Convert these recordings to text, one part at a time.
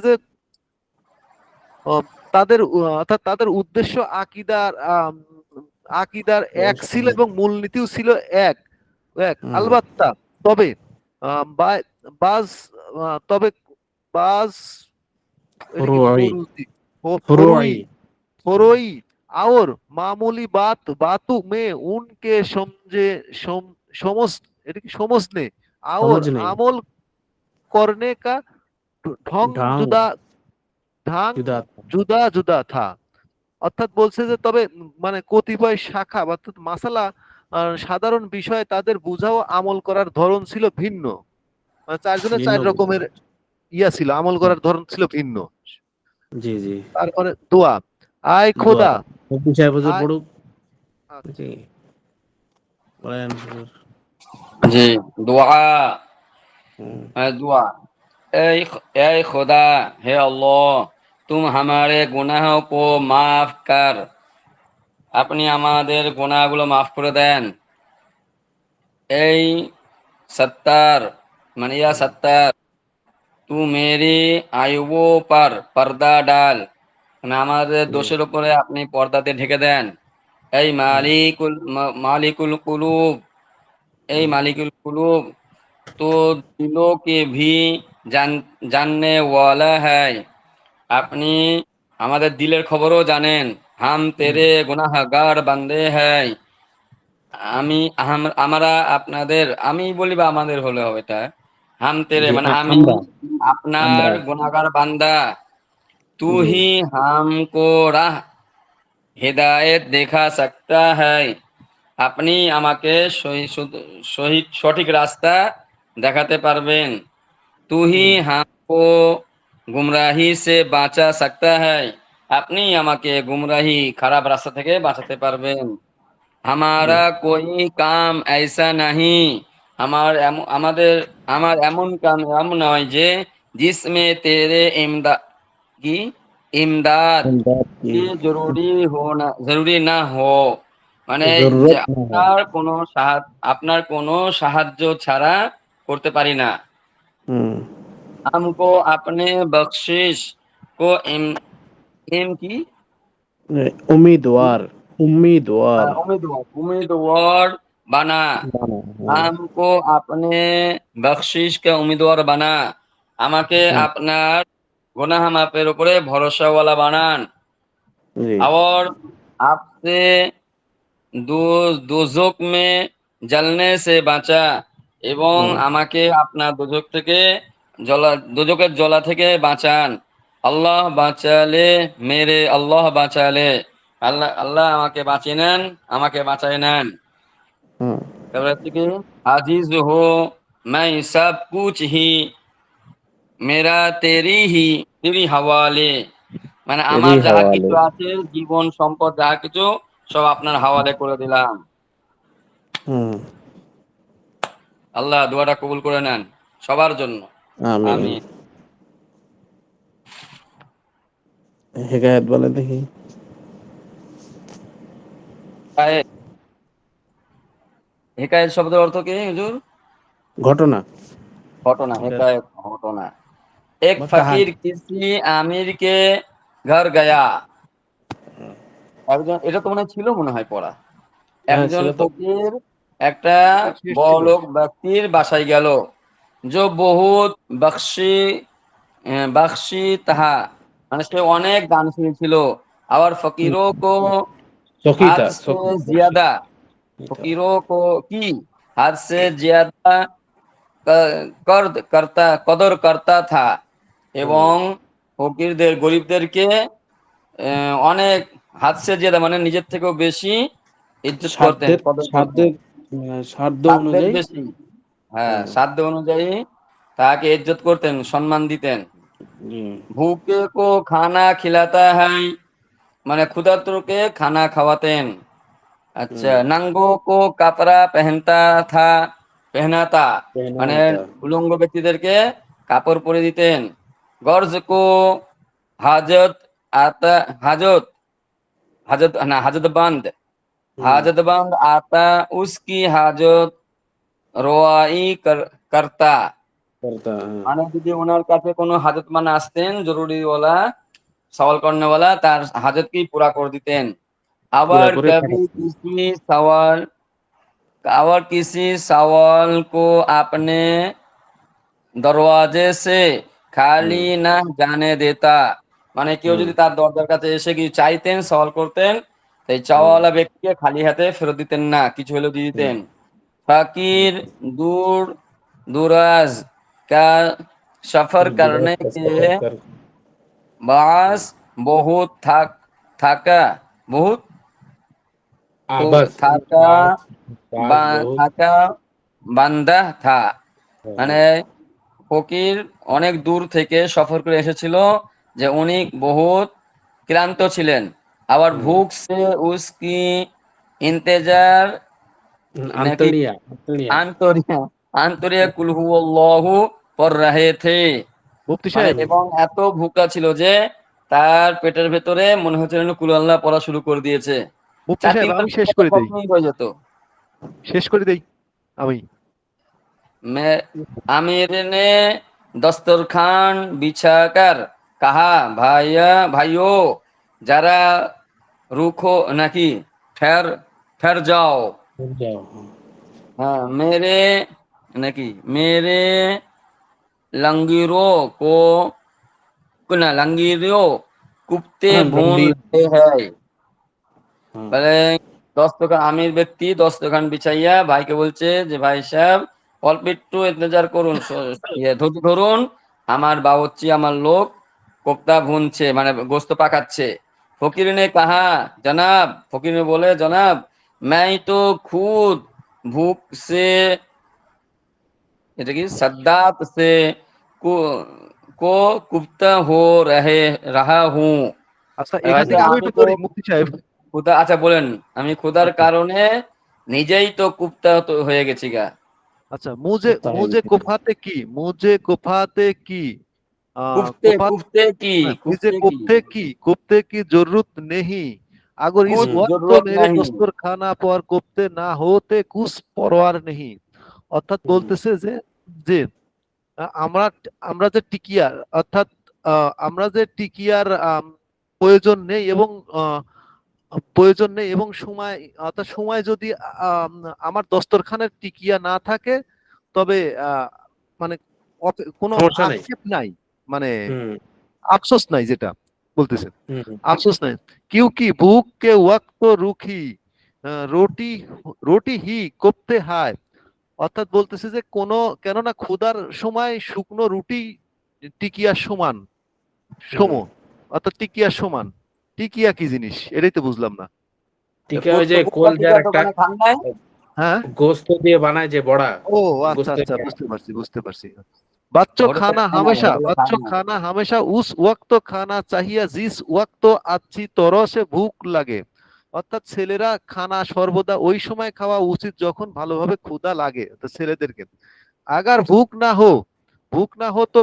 যে তাদের অর্থাৎ তাদের উদ্দেশ্য আকিদার আকিদার এক ছিল এবং মূলনীতিও ছিল এক এক আলবাত্তা। তবে বাজ তবে বাজ এটা কি फुरुई ফরুজি ফরুই फुरुई फरोई और मामूली बातों में उनके समझ এটা কি समझने और समझ नहीं अमल करने का ढंग ढांग जुदा ढंग जुदा था। जुदा जुदा था। অর্থাৎ বলছে যে তবে মানে কতিপয় শাখা অর্থাৎ মাসালা সাধারণ বিষয়ে তাদের বোঝা ও আমল করার ধরন ছিল ভিন্ন। মানে চারজনের ভিন্ন চার ভিন্ন। রকমের ইয়া ছিল, আমল করার ধরন ছিল ভিন্ন। জি জি। তারপরে দোয়া, আয় দোয়া খোদা, মুফতি সাহেব হুজুর আয় পড়ুক আচ্ছা নাকি বলেন হুজুর। जी दुआ হুম, दुआ ए खुदा हे अल्लाह तुम हमारे गुनाहों को माफ कर আপনি আমাদের গুনাহগুলো মাফ করে দেন। এই সত্তার মানে ইয়া হুম, সত্তার তু মেরি আয়ুবো পার পর্দা ডাল মানে আমাদের জি, দোষের উপরে আপনি পর্দাতে ঢেকে দেন। এই হুম, मालिकुल कुलूब এই হুম, मालिकुल कुलूब तो दिलों के भी जानने वाला है আপনি আমাদের দিলের খবরও জানেন। হাম হুম, তেরে গুনাহগার বান্দে হ্যায় আমরা আপনাদের আমি বলি বা আমাদের হলে হবে এটা হাম তেরে জি মানে আমি আমরা আপনার আমরা গুনাহগার বান্দা তু জি হি হামকো রাহ হেদায়েত দেখা সকতা হ্যায় আপনি আমাকে সঠিক রাস্তা দেখাতে পারবেন। তু হি হুম, হামকো গুমরাহি সে বাঁচা সকতা হ্যায় আপনি আমাকে গুমরাহি খারাপ রাস্তা থেকে বাঁচাতে পারবেন। জি हमारा कोई काम ऐसा नहीं আমাদের আমার এমন কাম এমন নয় যে जिसमें तेरे इमदाद की इमदाद ইমদাদ কি की জরুরি না হো মানে যে জরুরত না হয়। আপনার কোনো সাহায্য ছাড়া করতে পারি না। হুম, हमको अपने बख्शिश को इम की উম্মিদওয়ার উম্মিদওয়ার उम्मीदवार बना বানা, হ্যাঁ, हमको अपने बख्शिश के उम्मीदवार बना আমাকে হুম, আপনার गुनाह माफের উপরে ভরসাওয়ালা বানান। জি और आपसे दोजख में जलने से বাঁচা এবং হুম, আমাকে আপনার দোজখ থেকে দোজখের জ্বালা থেকে বাঁচান। আল্লাহ বাঁচালে আল্লাহ বাঁচালে আল্লাহ আল্লাহ আমাকে বাঁচিয়ে নেন, আমাকে বাঁচায় নেন। হুম, তারপরে হচ্ছে কি আজিজ হো मैं सब कुछ ही मेरा তেরি হাওয়ালে মানে তেরি আমার যাহা হাওয়ালে। কিছু আছে জীবন সম্পদ যাহা কিছু সব আপনার হাওয়ালে করে দিলাম। হুম, আল্লাহ দোয়াটা কবুল করে নেন সবার জন্য। আমিন। আমিন। হেকায়াত বলে দেখি। হিকায়েত হিকায়েত শব্দের অর্থ কি হুজুর? ঘটনা ঘটনা, এটা হিকায়েত ঘটনা। এক বা ফকির কাহানি। কিসি আমির কে ঘর গয়া একজন এটা তো মনে হয় ছিল মনে হয় পড়া। হ্যাঁ একজন ছিল তো। ফকির একটা শেষ ছিল। বড়লোক ব্যক্তির বাসায় গেল। जो बहुत बख्शी তাহা মানে সে অনেক দানশীল ছিল। আবার ফকিরোं को हाथ সকিতা से সকিতা বকশি ज्यादा এটা। फकीरों को की हाथ से ज्यादा কদর করতা থা হুম, এবং ফকিরদের গরিবদেরকে অনেক হাত সে জিয়াদা মানে নিজের থেকেও বেশি ইজ্জত করতেন, সাধ্যের কদর করতেন। সাধ্যের সাধ্য সাধ্যের অনুযায়ী। বেশি, হ্যাঁ হুম, সাধ্য অনুযায়ী তাকে ইজ্জত করতেন, সম্মান দিতেন। জি ভুকে কো খানা খিলাতা হ্যায় মানে ক্ষুধার্তকে খানা খাওয়াতেন। আচ্ছা হুম, নাঙ্গো কো কাপড়া পেহনাতা পেহনা মানে হতা। উলঙ্গ ব্যক্তিদেরকে কাপড় পরে দিতেন। গর্জ কো হাজত আতা হাজত হাজত না হুম, हाजतबंद आता उसकी हाजत रोआई करता करता है মানে যদি ওনার কাছে কোনো হাজতমান আসতেন জরুরিওয়ালা সওয়াল করনেওয়ালা তার হাজতকেই পুরা করে দিতেন। पूरा আবার करे কবি किसी सवाल को आपने দরওয়াজে সে খালি না জানে দেতা, মানে কেউ যদি তার দরজার কাছে এসে কি চাইতেন সওয়াল করতেন, এই চাওয়ালা ব্যক্তিকে খালি হাতে ফেরত দিতেন না, কিছু হলেও দিয়ে দিতেন। फकीर दूर दुराज का सफर करने का के सफर कर बास बहुत थका बहुत बस থাকা बास बहुत থাকা বান্দা থা, মানে हाँ, ফকির অনেক দূর থেকে সফর করে এসেছিল, যে উনি বহুত ক্লান্ত ছিলেন। আবার ভুক সে উসকি ইন্তেজার নাকি अंतड़िया अंतड़िया আন্তরিয়া আন্তরিয়া কুল হুয়াল্লাহু পর রাহে থে, মুফতি মানে সাহেব, এবং এত ভুকা ছিল যে তার পেটের ভেতরে মনে হচ্ছে যেন কুল আল্লাহ পড়া শুরু করে দিয়েছে। মুফতি চার সাহেব তিনটা আমি শেষ করে দেই, খতমই হয়ে যেত। শেষ করে দেই আমি। मैं आमिर ने दस्तरखान बिछाकर कहा भाइया भाइयों जरा रुको नाकि ठहर ठहर जाओ, जाओ हाँ मेरे नाकि मेरे लंगीरों को ना लंगीरों कुत्ते हाँ भून गंभीर रहे हैं। हाँ বলে দস্তরখান আমির ব্যক্তি দস্তরখান বিছাইয়া ভাইকে বলছে যে ভাই সাহেব অল্প একটু ইন্তজার করুন, ধৈর্য ধরুন, আমার বাবুর্চি আমার লোক কোপ্তা ভুনছে মানে গোস্ত পাকাচ্ছে। ফকির নে কাহা জনাব, ফকির ने बोले जनाब मैं तो खुद भूख से এটা কি सद्दात से को को कुफ्ता हो रहा हूँ। আচ্ছা এখান থেকে আমি আমি একটু তো করি মুফতি সাহেব। ক্ষুধা, আচ্ছা বলেন, আমি ক্ষুধার আচ্ছা কারণে নিজেই তো কুপ্তা তো হয়ে গেছি গা। আচ্ছা, মুজে कुत्ता है মুজে কোফাতে কি, মুজে কোফাতে কি, কুফতে কোফা, কুফতে কি मुझे কুফতে কি कोफ्ते की जरूरत नहीं, अगर इस কুছ वक्त तो জরুরত मेरे নাহি। दस्तूर खाना पर कोफ्ते ना होते कुछ परवार नहीं। অর্থাৎ বলতেছে যে যে আমরা আমরা যে টিকিয়ার, অর্থাৎ আমরা যে টিকিয়ার প্রয়োজন নেই এবং আহ, প্রয়োজন নেই এবং সময়, অর্থাৎ সময় যদি আম, আমার দস্তরখানের টিকিয়া না থাকে তবে আহ, মানে কোনো समस्या नहीं আক্ষেপ নাই, মানে আফসোস নাই যেটা বলতেছেন, আফসোস নাই। क्योंकि भूख के वक्त रूखी रोटी रोटी ही कोफ्ते हाय, অর্থাৎ বলতেছে যে কোনো, কেননা ক্ষুধার সময় শুকনো রুটি টিকিয়ার সমান, সম, অর্থাৎ টিকিয়ার সমান। টিকিয়া কি জিনিস এটাই তো বুঝলাম না। টিকা ওই গোস্ত যে ফুচকা কলজার টিকা একটা দোকানে খান নাই? হ্যাঁ, গোস্ত দিয়ে বানায় যে বড়া ও আচ্ছা গোস্তের আচ্ছা, বড়া বুঝতে পারছি বুঝতে পারছি। बच्चों হোটেলে खाना খাই না, हमेशा, হোটেলে খাই बच्चों না। खाना हमेशा उस वक्त खाना चाहिए जिस वक्त अच्छी तरह से भूख লাগে, অর্থাৎ ছেলেরা খানা সর্বদা ওই সময় খাওয়া উচিত যখন ভালোভাবে ক্ষুধা লাগে, তো ছেলেদেরকে। अगर भूख ना हो तो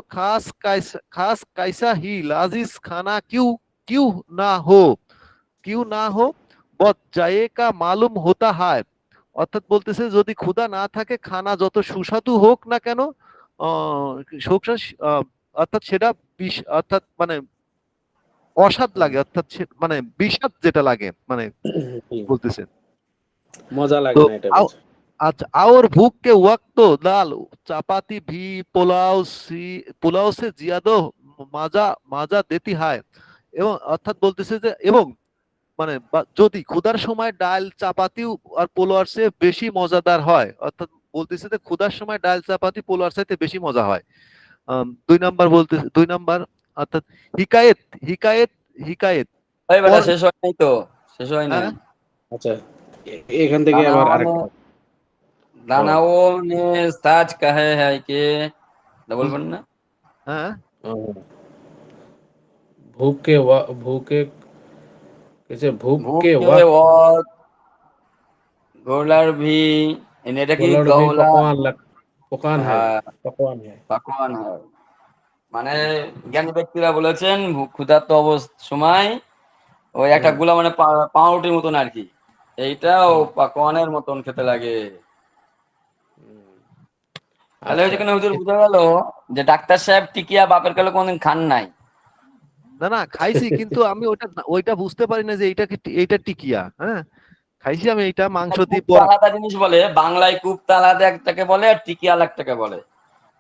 खास कैसा ही लाजिज खाना क्यों क्यों ना हो, क्यों ना हो बहुत जायका मालूम होता है। অর্থাৎ বলতেছে যদি ক্ষুধা না থাকে খানা যত সুস্বাদু হোক না কেন, আহ, অর্থাৎ সেটা অর্থাৎ মানে অস্বাদ লাগে, অর্থাৎ মানে বিষাদ যেটা লাগে মানে বলতেছে। মজা তো লাগে না এটা বলছে अच्छा, और भूख के वक्त दाल चपाती भी पुलाव से ज्यादा मजा मजा देती है। এবং অর্থাৎ বলতেছে যে এবং মানে যদি ক্ষুধার সময় ডাল চাপাতি আর পোলোয়ার চেয়ে বেশি মজাদার হয়, অর্থাৎ বলতেছে যে ক্ষুধার সময় ডাল চাপাতি পোলোয়ার চাইতে বেশি মজা হয়। 2 নাম্বার বলতে 2 নাম্বার, অর্থাৎ হিকায়েত হিকায়েত হিকায়েত ওই বেটা পর, শেষ হয় নাই তো, শেষ হয় নাই। হ্যাঁ আচ্ছা এখান থেকে আবার দানাও নে আরেকটা ও দানাও নে সাজ কাহে হ্যায় কে, বলবেন না? হ্যাঁ ও, भूखे कैसे भूख के ভুকে वक्त ওয়াত গোলার ভি, এটা কি गोलड़ भी গৌলা, হ্যাঁ पकवान है পাকওয়ান হয়। মানে জ্ঞানী ব্যক্তিরা বলেছেন ক্ষুধার্ত সময় ওই একটা হুম, গুলা মানে পাউরুটির মতন আর কি, এইটাও হুম, পাকওয়ানের মতন খেতে লাগে। হুম। তাহলে আচ্ছা ওইখানে হুজুর বোঝা গেল যে ডাক্তার সাহেব টিকিয়া বাপের কালে কোনদিন খান নাই। না না, খাইছি, কিন্তু আমি ওইটা বুঝতে পারি না যে এইটা টিকিয়া। হ্যাঁ, খাইছি আমি এইটা মাংস দিয়ে কুপ্তা আলাদা জিনিস বলে, বাংলায় কুপ্তা আলাদা একটাকে বলে আর টিকিয়া আলাদা একটাকে বলে।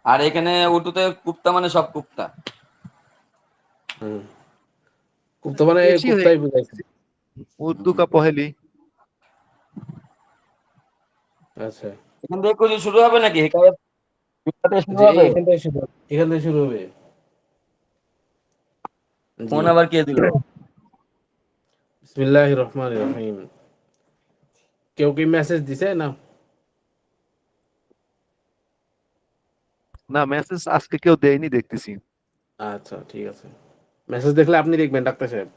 আর এখানে উর্দুতে কুপ্তা মানে সব কুপ্তা। হুম কুপ্তা মানে বেশি হয়ে কুপ্তাই বুঝাইছে। গেছে উর্দু কা পহেলি। আচ্ছা এখান থেকে কিছু শুরু হবে নাকি হিকায়াত? হিকায়াতে শুরু যে হবে? এখান থেকে শুরু হবে। জি ফোন আবার কে দিল? বিসমিল্লাহির রহমানির রহিম। কেউ কি মেসেজ দিছে না? না, মেসেজ আজকে কেউ দেয়নি দেখতেছি। আচ্ছা ঠিক আছে, মেসেজ দেখলে আপনি দেখবেন ডাক্তার সাহেব,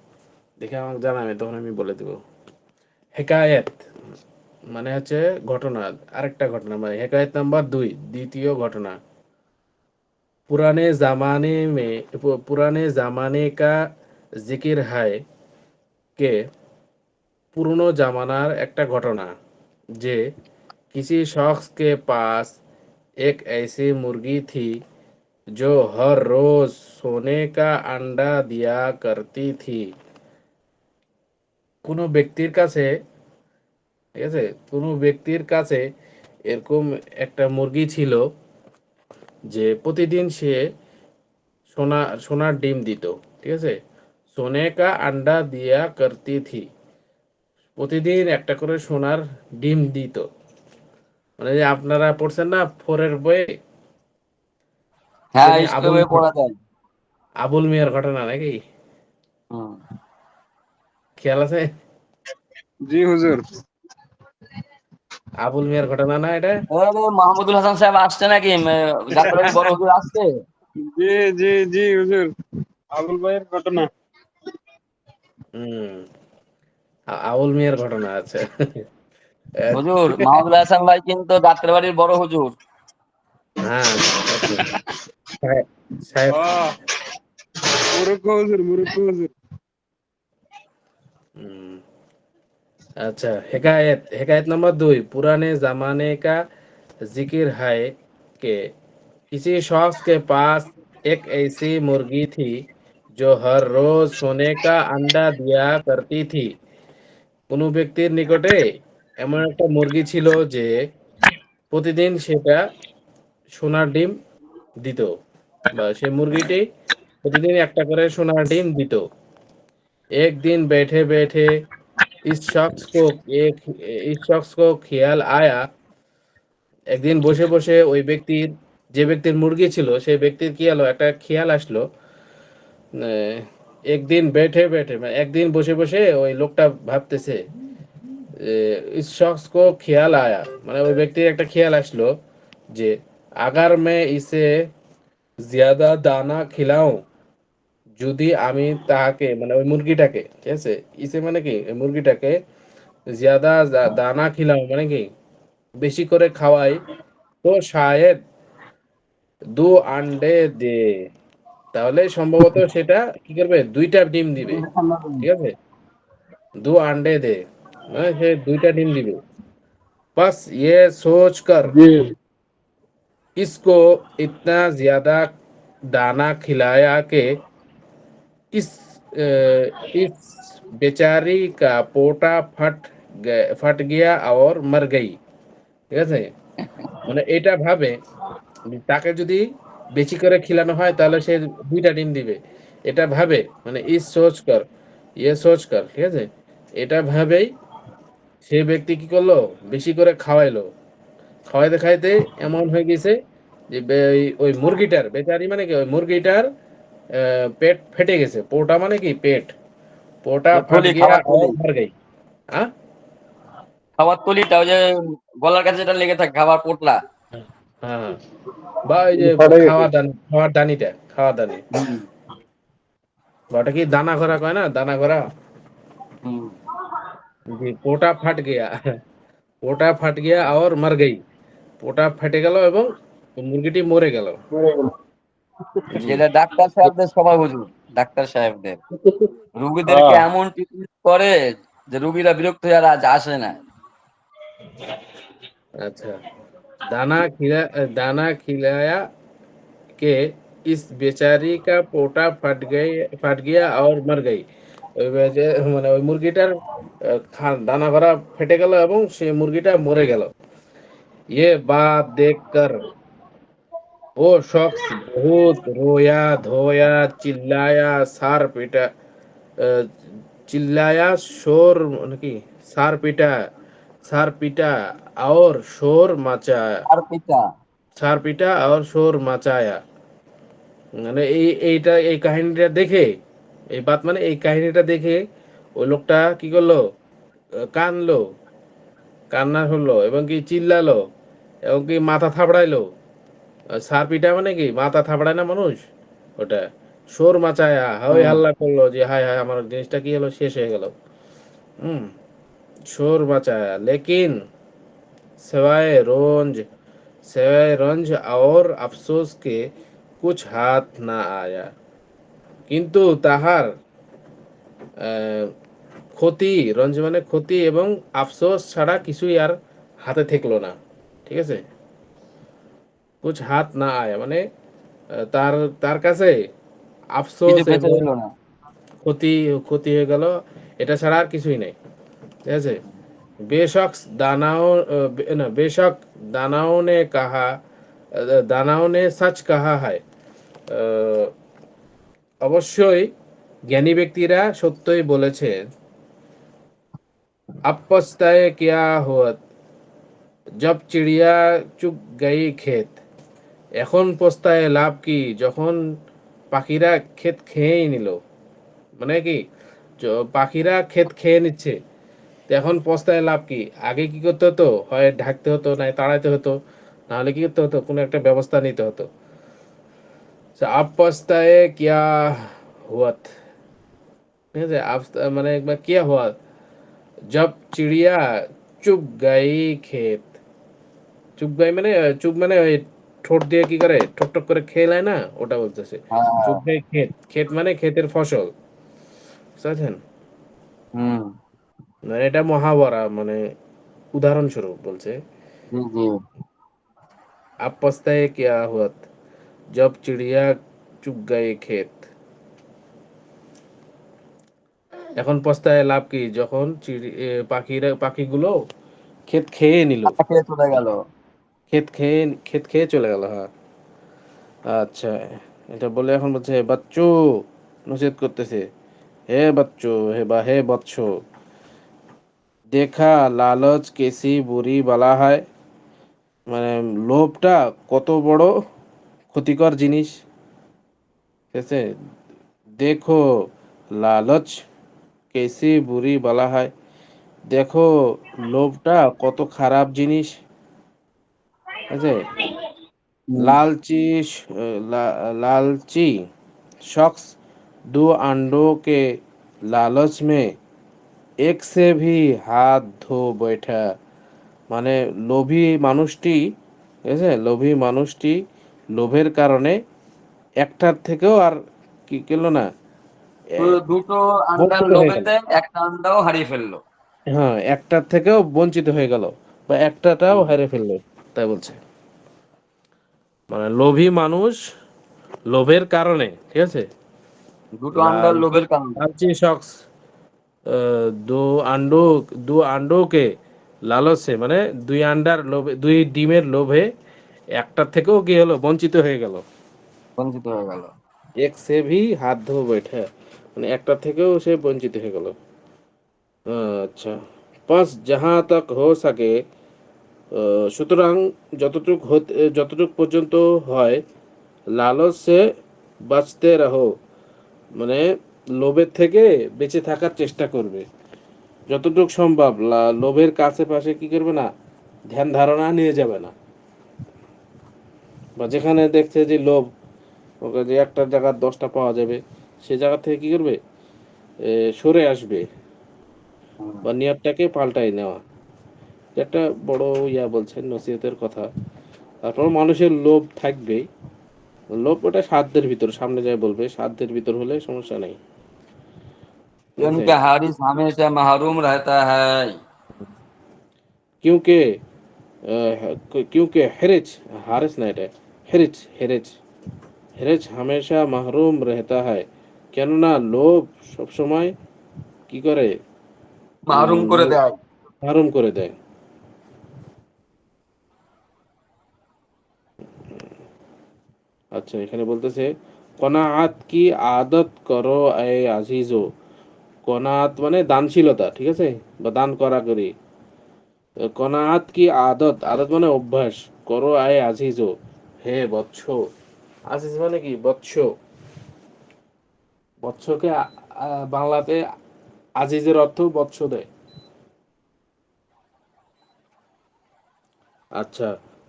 দেখে আমাকে জানাবেন, তখন আমি বলে দেব। হেকায়েত মানে হচ্ছে ঘটনা, আরেকটা ঘটনা, মানে হেকায়েত নাম্বার 2, দ্বিতীয় ঘটনা। पुराने जमाने का जिक्र है के পুরনো জামানার একটা ঘটনা যে किसी शख्स के पास एक ऐसी मुर्गी थी जो हर रोज सोने का अंडा दिया करती थी। কোনো ব্যক্তির কাছে, ঠিক আছে, কোনো ব্যক্তির কাছে এরকম একটা মুরগি ছিল যে প্রতিদিন সে সোনার ডিম দিত, ঠিক আছে, সোনে কা আন্ডা দিয়া করতি থি, প্রতিদিন একটা করে সোনার ডিম দিত। মানে যে আপনারা পড়ছেন না ফোরের বইয়ে, কি হ্যাঁ, জানি স্কুলে পড়া যায়। আবুল মিয়ার ঘটনা নাকি, হুম। খেয়াল আছে? জি হুজুর। আবুল মিয়ার ঘটনা না এটা? আরে মাহমুদুল হাসান সাহেব আসছে নাকি? যাত্রাবাড়ি বড় হুজুর আসছে? জি জি জি হুজুর, আবুল ভাইয়ের ঘটনা। হুম আবুল মিয়ার ঘটনা আছে। হুজুর মাহমুদুল হাসান ভাই কিন্তু যাত্রাবাড়ির বড় হুজুর। হ্যাঁ আচ্ছা। সাহেব সাহেব। মুরুক্ষ হুজুর, মুরুক্ষ হুজুর। হুম, अच्छा हिकायत हिकायत नंबर 2, पुराने जमाने का जिक्र है कि किसी शख्स के पास एक ऐसी मुर्गी थी जो हर रोज सोने का अंडा दिया करती थी। কোনো ব্যক্তির নিকটে এমন একটা মুরগি ছিল যে প্রতিদিন সেটা সোনার ডিম দিত, বা সেই মুরগিটি প্রতিদিন একটা করে সোনার ডিম দিত। एक दिन बैठे बैठे इस शख्स को एक इस शख्स को ख्याल आया, একদিন বসে বসে ওই ব্যক্তির, যে ব্যক্তির মুরগি ছিল সেই ব্যক্তির কি হলো, একটা খেয়াল আসলো। একদিন বেঠে বেঠে মানে একদিন বসে বসে ওই লোকটা ভাবতেছে, इस शख्स को ख्याल आया মানে ওই ব্যক্তির একটা খেয়াল আসলো যে আগার মে ইসে জিয়াদা দানা খিলাও, যদি আমি তাহাকে মানে ওই মুরগিটাকে, ঠিক আছে, ইসে মানে কি ওই মুরগিটাকে জিয়াদা দানা খিলাও মানে কি বেশি করে খাওয়াই, তো শায়দ 2 আন্ডে দে, তাহলে সম্ভবত সেটা কি করবে, 2টা ডিম দিবে, ঠিক আছে, 2 আন্ডে দে মানে সে 2টা ডিম দিবে। बस ये सोचकर জি इसको इतना ज्यादा दाना खिलाया कि इस बेचारी का पोटा फट गया और मर गई, ঠিক আছে, মানে এটা ভাবে তাকে যদি বেশি করে খিলানো হয় তাহলে সে 2টা ডিম দিবে, এটা ভাবে, মানে ইস সোচ কর, ইয়ে সোচ কর, ঠিক আছে, এটা ভাবেই সে ব্যক্তি কি করলো, বেশি করে খাওয়াইলো। খাওয়াইতে খাইতে এমন হয়ে গেছে যে ওই মুরগিটার বেচারি মানে কি ওই মুরগিটার পেট ফেটে গেছে, পোটা মানে কি পেট, পোটা ফাট থলি, গিয়া খাবার থলি। और मर गई। হ্যাঁ খাবার থলিটা ওই যে গলার কাছে যেটা লেগে থাকে, খাবার পোটলা। হ্যাঁ, বা ওই যে ফাটে গেছে। খাওয়ার দানিটা, খাওয়ার দানি, হুম বা ওটা কি দানা ঘোরা কয় না, দানা ঘোরা। হুম। জি পোটা ফাট গিয়া, পোটা ফাট গিয়া और मर गई, পোটা ফেটে গেল এবং মুরগিটি মরে গেল। জি যেটা ডাক্তার সাহেবদের সবাই হুজুর, ডাক্তার সাহেবদের রুগীদেরকে হ্যাঁ এমন ট্রিটমেন্ট করে যে রুগীরা বিরক্ত হয়ে আর আজ আসে না। আচ্ছা दाना खिलाया के इस बेचारी का पोटा फट गया और मर गई। মানে ওই মুরগিটার দানা ভরা ফেটে গেল এবং সেই মুরগিটা মরে গেল। ये बात देखकर वो शख्स बहुत रोया धोया, चिल्लाया, सार पीटा, चिल्लाया, शोर की सार पीटा और शोर मचाया, আর পিতা सार पीटा और शोर मचाया। মানে এই কাহিনীটা দেখে, এই বাত মানে এই কাহিনীটা দেখে ওই লোকটা কি করলো, কানলো, কান্না হলো এবং কি চিল্লালো এবং কি মাথা থাবড়াইলো। সার পিটা মানে কি মাথা থাবড়ায় না মানুষ, ওটা শোর মাচায়া হাই হুম হাল্লা করলো যে হায় হায় আমার জিনিসটা কি হলো, শেষ হয়ে গেল। হুম, शोर मचाया लेकिन सिवाय रोंज सिवाय रंज और अफसोस के कुछ हाथ ना आया। কিন্তু তাহার ক্ষতি, রঞ্জ মানে ক্ষতি এবং আফসোস ছাড়া কিছুই আর হাতে থাকলো না। ঠিক আছে, কুছ হাত না আয়া মানে তার তার কাছে কিছু আফসোস বেঁচে এবং ছিল না। ক্ষতি ক্ষতি হয়ে গেল, এটা ছাড়া আর কিছুই নেই। ঠিক আছে, बेशक दानाओं ना बेशक दानाओं ने कहा, दानाओं ने सच कहा है। অবশ্যই জ্ঞানী ব্যক্তিরা সত্যই বলেছে। अब पछताए क्या हुआ जब चिड़िया चुग गई खेत। এখন পস্তায় লাভ কি যখন পাখিরা ক্ষেত খেয়েই নিল। মানে কি, পাখিরা ক্ষেত খেয়ে নিচ্ছে, তো এখন পস্তায় লাভ কি? আগে কি করতে হতো, হয় ঢাকতে হতো, নাই তাড়াইতে হতো, নাহলে কি করতে হতো, কোনো একটা ব্যবস্থা নিতে হতো। আব পস্তায় কিয়া হুয়াত, ঠিক আছে, মানে একবার কিয়া হুয়াত জব চিড়িয়া চুপ গাই ক্ষেত। চুপ গাই মানে চুপ মানে ওই ঠোঁট দিয়ে কি করে ঠক ঠক করে খেয়ে নেয় না, ওটা বলতেছে। হ্যাঁ। চুপ গাই ক্ষেত, ক্ষেত মানে ক্ষেতের ফসল, বুঝছেন? হুম। মানে এটা মহাবরা, মানে উদাহরণস্বরূপ বলছে। জি জি। अब पछताए क्या हुआ जब चिड़िया चुग गए खेत। এখন পস্তায় লাভ কি যখন পাখিগুলো ক্ষেত খেয়ে নিল। তাকে চলে গেল। ক্ষেত খেয়ে চলে গেল, হ্যাঁ। আচ্ছা, এটা বলে এখন বলছে বাচ্চু, নসিহত করতেছে, হে বাচ্চু, হে বৎস, দেখা লালচ কেসি বুরি বালা হয়। মানে লোভটা কত বড় ক্ষতিকর জিনিস। ঠিক আছে, দেখো লালচ কেসি বুরি বালা হয়, দেখো লোভটা কত খারাপ জিনিস। ঠিক আছে, হুম। लालची लालची शख्स दो अंडों के लालच में एक से भी हाथ धो बैठा। মানে লোভী মানুষটি, ঠিক আছে, লোভী মানুষটি লোভের কারণে একটার থেকেও আর কি করলো না, দুটো আন্ডার বঞ্চিত হয়ে গেল। লোভেতে একটা আন্ডাও হারিয়ে ফেললো। হ্যাঁ, একটার থেকেও বঞ্চিত হয়ে গেল বা একটাটাও হেরে ফেললো, তাই বলছে। মানে লোভী মানুষ লোভের কারণে, ঠিক আছে, দুটো আন্ডার लाल লোভের কারণে। लालची शख्स दो अंडों दो अंडों के লালচ সে মানে দুই আন্ডার লোভে, দুই ডিমের লোভে একটার থেকেও কি হলো, বঞ্চিত হয়ে গেল। বঞ্চিত হয়ে গেল। এক সে ভি হাত ধো बैठा, মানে একটার থেকেও সে বঞ্চিত হয়ে গেল। আচ্ছা, পাঁচ যাহা তক হো সকে, সুতরাং যতটুক পর্যন্ত হয়, লালচ সে বাঁচতে রহো, মানে লোভের থেকে বেঁচে থাকার চেষ্টা করবে। যতটুক সম্ভব লোভের কাছে পাশে কি করবে না, ধ্যান ধারণা নিয়ে যাবে না। বা যেখানে দেখছে যে লোভ, ওকে যে একটা জায়গার 10টা পাওয়া যাবে, সে জায়গা থেকে কি করবে, সরে আসবে হুম। বা নিয়তটাকে পাল্টাই নেওয়া। একটা বড় বলছেন নসিহতের কথা। তারপর মানুষের লোভ থাকবেই, লোভ ওটা সাধ্যের ভিতর, সামনে যায় বলবে সাধ্যের ভিতর হলে সমস্যা নেই। ঠিক আছে, उनका हारिस हमेशा महरूम रहता है। क्योंकि क्योंकि हिरिज हारिस ना এটা হিরিজ হিরিজ হিরিজ হামেশা মাহরুম रहता है কেননা লোভ সব সময় কি করে মাহরুম করে লোভ দেয়। মাহরুম করে দেয়। আচ্ছা এখানে বলতেছে কনাআত কি আদত করো এ আজিজো। কনাআত মানে দানশীলতা, ঠিক আছে, বা দান করা করি। কনাআত কি আদত, আদত মানে অভ্যাস, করো আয় আজিজো, হে বৎস। আজিজ মানে কি বৎস। বৎসকে বাংলাতে আজিজের অর্থ বৎস দেয়। আচ্ছা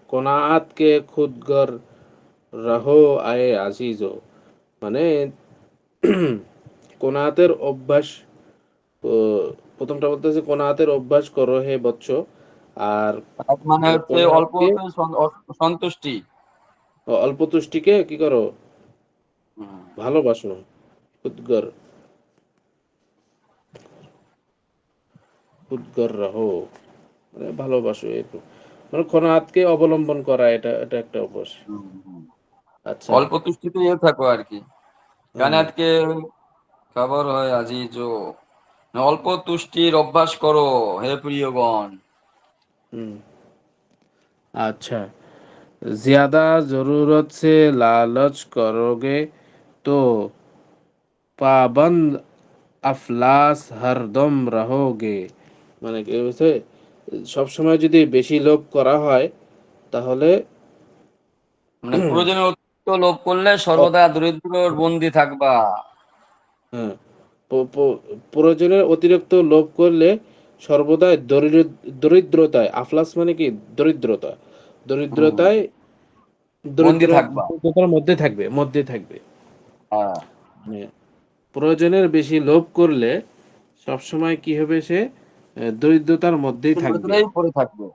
কনাআত কে খুদ গর রহো আয়ে আজিজো মানে কোনাতের অভ্যাস। ও, প্রথমটা বলতেছে কোনাতের অভ্যাস করো হে বৎস। আর মানে হচ্ছে কোনাতকে অল্পতে সন্তুষ্টি। অল্প তুষ্টিকে কি করো হুম। ভালোবাসো। খুদগর খুদগর রাহো মানে ভালোবাসো এরকম, মানে কোনাতকে অবলম্বন করা, এটা এটা একটা অভ্যাস। হুম, হুম। আচ্ছা অল্প তুষ্টিতে থাকো আর কি। হ্যাঁ কানাতকে খবর হয় আজিজো, অল্প তুষ্টির অভ্যাস করো হে প্রিয়গণ। হুম अच्छा ज्यादा जरूरत से लालच करोगे तो पाबंद আফলাস হরদম রহোগে। মানে কি হচ্ছে, সব সময় যদি বেশি লোভ করা হয় তাহলে মানে প্রয়োজনের অতিরিক্ত লোভ করলে সর্বদা দরিদ্রর বন্দি থাকবা। হ্যাঁ, প্রয়োজনের অতিরিক্ত লোভ করলে সর্বদাই দরিদ্রতায়, আফলাস মানে কি দরিদ্রতা, হুম, দরিদ্রতায় বন্দি থাকবা। দরিদ্রতার মধ্যে থাকবে। হ্যাঁ, মানে প্রয়োজনের বেশি লোভ করলে সবসময় কি হবে, সে দরিদ্রতার মধ্যেই থাকবে। দরিদ্রতাই পড়ে থাকবে।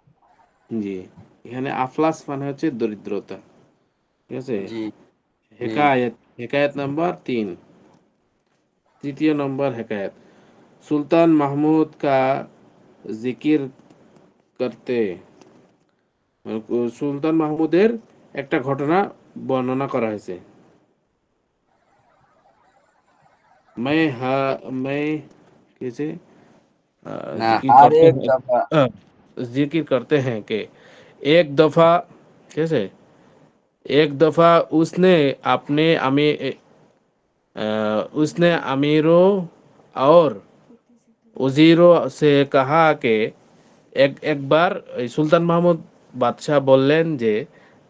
জি, এখানে আফলাস মানে হচ্ছে দরিদ্রতা, ঠিক আছে। জি, জি। হেকায়েত, হেকায়েত নাম্বার 3, তৃতীয় নম্বর হেকায়েত। সুলতান মাহমুদ কা জিকির করতে, সুলতান মাহমুদের একটা ঘটনা বর্ণনা করা হয়েছে। मैं कैसे না, जिक्र আর करते এক हैं, দফা। अ, जिक्र करते हैं कि एक दफा कैसे एक दफा उसने अमीरों और उजीरों से कहा कि একবার এই সুলতান মাহমুদ বাদশাহ বললেন যে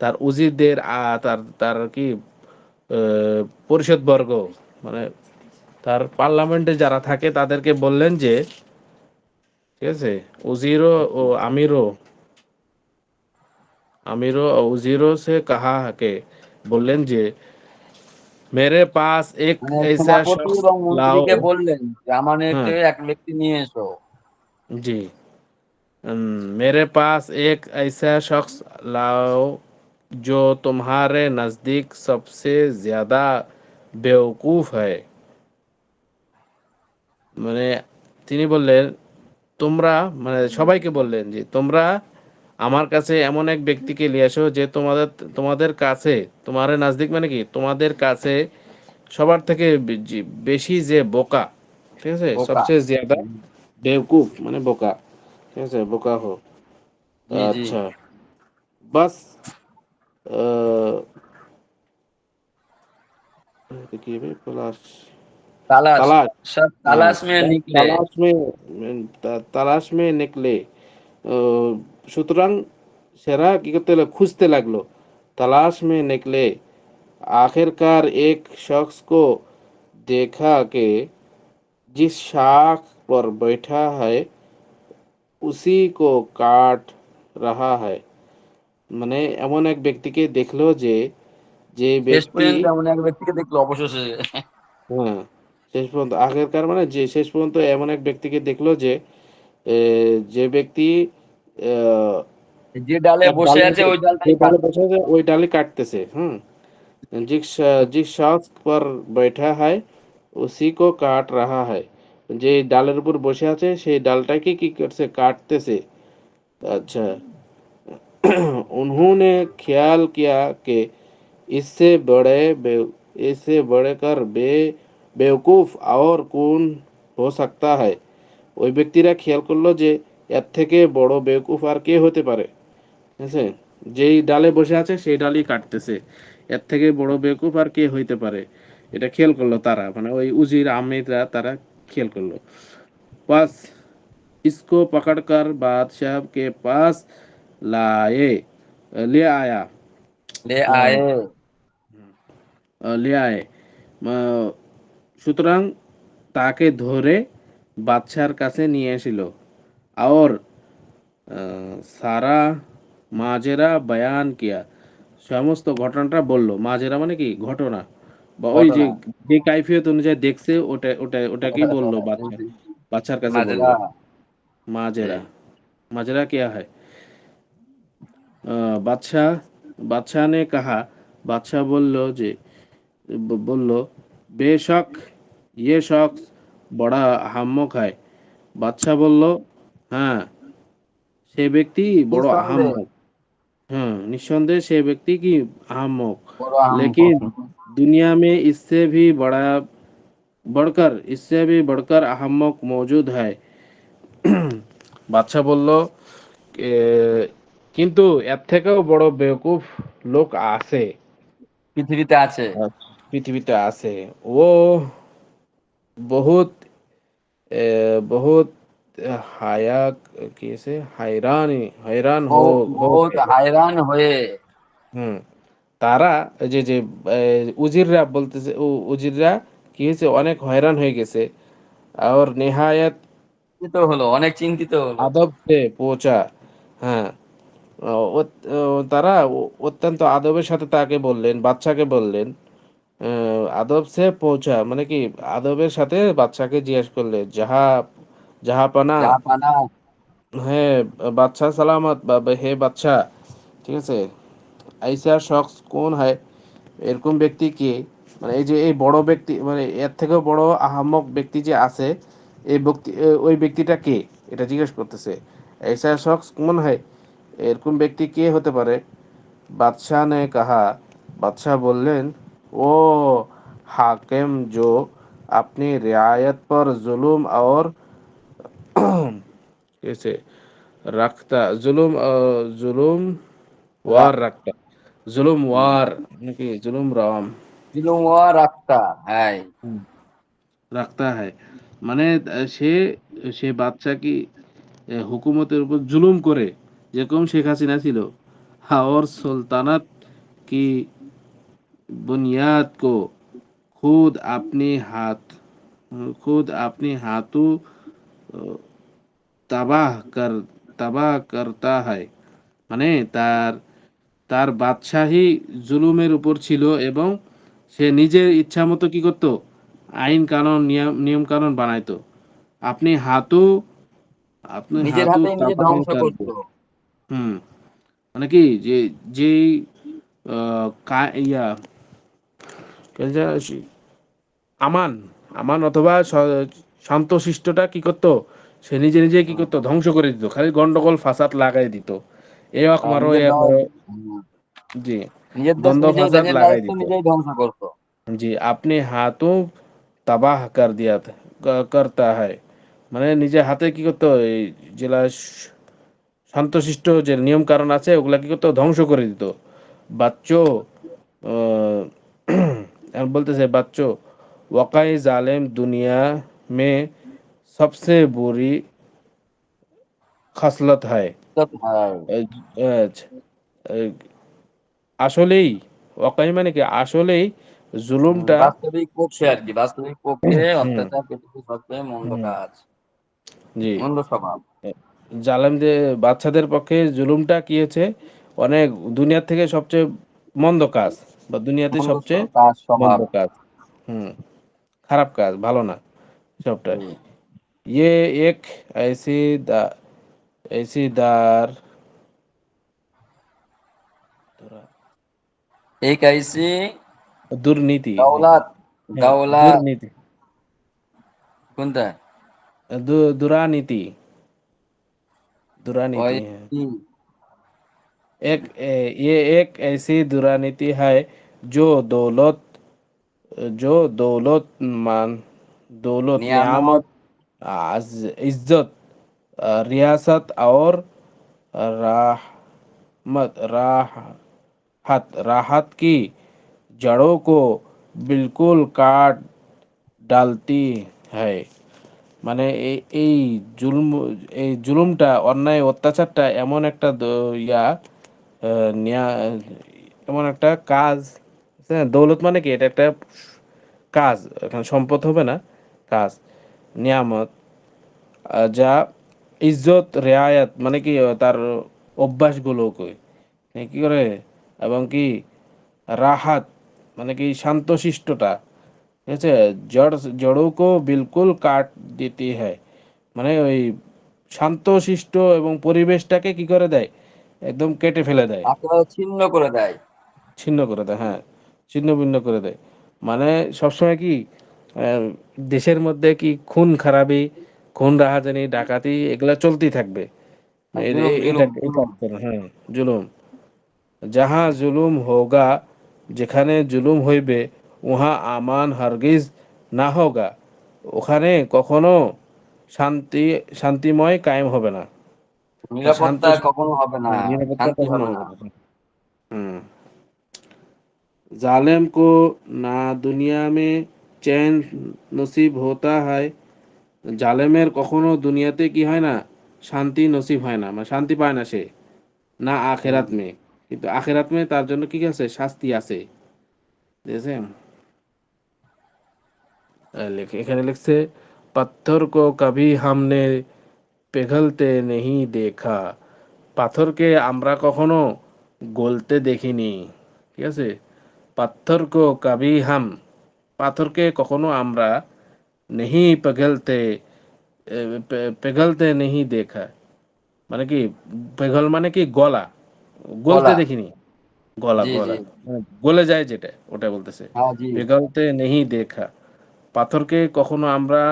তার উজিরদের তার তার কি পরিষদ বর্গ, মানে তার পার্লামেন্টে যারা থাকে তাদেরকে বললেন যে, ঠিক আছে, উজিরো ও আমিরো ও উজিরো সে কাহা কে বললেন যে মেরে পাস এক মানে ऐसा সেনাপতি शख्स এবং लाओ। মন্ত্রীকে বললেন যে আমার हाँ নেতৃত্বে এক ব্যক্তি নিয়ে এসো। जी, मेरे पास एक ऐसा शख्स लाओ जो तुम्हारे नजदीक सबसे ज्यादा बेवकूफ है। মানে তিনি বললেন তোমরা, মানে সবাইকে বললেন যে তোমরা আমার কাছে এমন এক ব্যক্তিকে নিয়ে আসো যে তোমাদের কাছে, তোমার নাজদিক মানে কি তোমাদের কাছে সবার থেকে বেশি যে বোকা, ঠিক আছে, বোকা। সবচেয়ে জ্যাদা বেवकूफ মানে বোকা, ঠিক আছে, বোকা হো। জি, জি। আচ্ছা বাস কি হবে পলাশ তালাশ, তালাশ, সব হ্যাঁ তালাশ মে বাস নিকলে। তালাশ মে নিকলে। আহ, সুতরাং সেরা কি করতে লাগলো, খুঁজতে লাগলো। तलाश में निकले, आखिरकार एक शख्स को देखा कि जिस शाख पर बैठा है उसी को काट रहा है। মানে এমন এক ব্যক্তিকে দেখলো যে যে শেষ ব্যক্তি, পর্যন্ত এমন এক ব্যক্তিকে দেখলো অবশেষে। হ্যাঁ শেষ পর্যন্ত, আগেরকার মানে যে শেষ পর্যন্ত এমন এক ব্যক্তিকে দেখলো যে যে ব্যক্তি আহ, যে ডালে তার বসে ডালের আছে উপর ওই যে ডালটাই ডালে কাটবে। বসে আছে ওই ডালে কাটতেছে। হুম, जिस शख्स पर बैठा है उसी को काट रहा है। যে ডালের উপর বসে আছে সেই ডালটাকে কি করছে, কাটতেছে। আচ্ছা उन्होंने ख्याल किया कि इससे बढ़कर बेवकूफ और कौन हो सकता है। ওই ব্যক্তিরা খেয়াল করলো যে এর থেকে বড় বেवकूफ আর কে হতে পারে। ঠিক আছে, যেই ডালে বসে আছে সেই ডালই কাটতেছে, এর থেকে বড় বেवकूफ আর কে হইতে পারে, এটা খেয়াল করলো তারা, মানে ওই উজির আমিররা তারা খেয়াল করলো। बस इसको पकड़कर बादशाह के पास लाए ले आया ले ला आए ले आए সুতরাং তাকে ধরে বাদশার কাছে নিয়ে এসেছিল। और সারা মাজেরা বয়ান কিয়া, সমস্ত ঘটনাটা বলল। মাজেরা মানে কি ঘটনা, বা ওই যে घटना যে কাইফিয়ত অনুযায়ী দেখছে ওটাকেই বললো বাদশা, বাদশার কাছে বলল। माजरा মাজেরা, মাজেরা কিয়া হয়। বাদশাহ বাদশাহ ने कहा, বাদশাহ বলল বেশক ये शख्स बड़ा আহাম্মক है। বাদশাহ বলল, হ্যাঁ সে ব্যক্তি বড় निस्संदेह আহাম্মক। हाँ निस्संदेह से व्यक्ति की अहमक, बड़ो अहम लेकिन दुनिया में इससे भी बढ़कर अहमक मौजूद है। বাদশা বলল, "এ, কিন্তু এর থেকেও বড় বেवकूफ লোক আছে, পৃথিবীতে আছে পৃথিবীতে আছে। ও বহুত बहुत হায়া कैसे हैरान ও हो বহুত गए। হায়রান হয়ে হুম, তারা এই যে যে উজিররা বলতেছে, উজিররা কি হয়েছে, অনেক হয়রান হয়ে গেছে। আর নেহায়াত চিন্তিত হলো, অনেক চিন্তিত হলো। আদব সে পৌঁছা। হ্যাঁ, তারা অত্যন্ত আদবের সাথে তাকে বললেন, বাদশাকে বললেন, আদব সে পৌঁছা মানে কি, আদবের সাথে বাদশাকে জিজ্ঞেস করলে, জাহাপানা, জাহাপানা হ্যাঁ বাদশাহ সালামত, বা হে বাদশাহ, ঠিক আছে, আইসা শখস কোন হয়, এরকম ব্যক্তি কে, মানে এই যে এই বড় ব্যক্তি, মানে এর থেকেও বড় আহাম্মক ব্যক্তি যে আছে, ওই ব্যক্তিটা কে, এটা জিজ্ঞেস করতেছে। ऐसा शख्स कौन है, এরকম ব্যক্তি কে হতে পারে। বাদশাহ নে কাহা, বাদশাহ বললেন, ও হাকিম जो अपनी रियायत पर जुल्म और कैसे रखता, जुल्म वार रखता, जुल्म वार নাকি जुल्म রাম দিলুয়া রাখতা হ্যাঁ রাখতা হয়, মানে সে সে বাদশা কি হুকুমতের উপর জুলুম করে, যেরকম শেখ হাসিনা ছিল। और सुल्तानत की बुनियाद को खुद अपने हाथों तबाह कर तबाह करता है, মানে তার তার বাদশাহী জুলুমের উপর ছিল, এবং সে নিজের ইচ্ছা মতো কি করত, আইন কানুন নিয়ম কানুন বানাইতো। আপনি হাতু আপনি নিজের হাতু হাতেই নিজে তাবাহ ধ্বংস করত। করতো। হুম, মানে কি যে যেই ইয়া আমান আমান অথবা শান্তশিষ্টটা কি করতো, সে নিজে নিজে কি করতো, ধ্বংস করে দিত, খালি গন্ডগোল ফাসাদ লাগাই দিত। এ হক মারো নিজের এ করো, জি, নিজের দেশ দ্বন্দ্ব নিজেই, ফাসাদ দেশের লাগাই দায়িত্ব দিত। নিজেই ধ্বংস করতো। জি, আপনি হাতও তাবাহ কর করতা হয়, মানে নিজে হাতে কি করতো, এই জেলা শান্তশিষ্ট যে নিয়ম কারণ আছে ওগুলা কি করতো, ধ্বংস করে দিত। বাচ্চো এখন বলতেছে, বাচ্চো ওয়াকাই জালেম দুনিয়া মে সবসে বুরি খাসলত হয়। হ্যাঁ আসলেই ওয়াকাই মানে কি, আসলেই জুলুমটা, বাস্তবিক পক্ষে আর কি, বাস্তবিক পক্ষে হুম অত্যাচার পৃথিবীর সবচেয়ে মন্দ হুম কাজ, জি, মন্দ স্বভাব, জালেমদের বাচ্চাদের পক্ষে জুলুমটা কি হয়েছে, অনেক দুনিয়ার থেকে সবচেয়ে মন্দ কাজ, বা দুনিয়াতে মন্দ সবচেয়ে কাজ মন্দ স্বভাব। কাজ। হুম, খারাপ কাজ, ভালো না সবটা। জি। ये एक ऐसी ऐसी एक ऐसी দুর্নীতি, दौलत হ্যাঁ दौलत দুর্নীতি, কোনটা দুরানীতি, দুরানীতি, হ্যাঁ ऐसी ये एक ऐसी दुरानीति है जो दौलत जो दौलत मान दौलत नियामत नियामत इज्जत रियासत और राहत राहत की जड़ों को बिल्कुल काट डालती है। মানে এই জুলুম এই জুলুমটা অন্যায় অত্যাচারটা এমন একটা এমন একটা কাজ, হ্যাঁ, দৌলত মানে কি, এটা একটা কাজ, এখানে সম্পদ হবে না, কাজ, নিয়ামত, যা ইজ্জত রেয়ায়াত মানে কি তার অভ্যাসগুলোকে কি করে, এবং কি রাহাত মানে কি শান্তশিষ্টটা, ঠিক আছে, জড়কে বিলকুল কাট দিতে হয়, মানে ওই শান্তশিষ্ট এবং পরিবেশটাকে কি করে দেয়, একদম কেটে ফেলে দেয়, একেবারে ছিন্ন করে দেয়। ছিন্ন করে দেয়, হ্যাঁ, ছিন্ন ভিন্ন করে দেয়। মানে সবসময় কি আহ, দেশের মধ্যে কি খুন খারাপি, খুন রাহাজানি ডাকাতি এগুলা চলতেই থাকবে। আর এ- জুলুম এ- এটা জুলুম এই জুলুম। কাজ করে, হ্যাঁ, জুলুম। যাহা জুলুম হোগা, যেখানে জুলুম হইবে, উহা আমান হারগিজ না হোগা, ওখানে কখনো শান্তি শান্তিময় কায়েম হবে না, শান্ত নিরাপত্তা কখনো হবে না, নিরাপত্তা শান্তি কখনো হবে না। হবে না। হুম। जालिम को ना दुनिया में चैन नसीब होता है, জালেমের কখনো দুনিয়াতে কি হয় না, শান্তি নসিব হয় না, মানে শান্তি পায় না সে, না আখেরাত মে, কিন্তু আখেরাত মে তার জন্য কি আছে, শাস্তি আছে, ঠিক আছে। এখানে লিখছে पत्थर को कभी हमने पिघलते नहीं देखा, পাথরকে আমরা কখনো গলতে দেখিনি, ঠিক আছে। পাথর কো কবি হাম, পাথরকে কখনো আমরা নেহি পিঘলতে নেহি দেখা, মানে কি, পিঘল মানে কি গলা, গলতে গলা। দেখিনি, গলা জি জি। গলা মানে গলে যায় যেটা, ওটা বলতেছে। হ্যাঁ জি। পিঘলতে নেহি দেখা, পাথরকে কখনো আমরা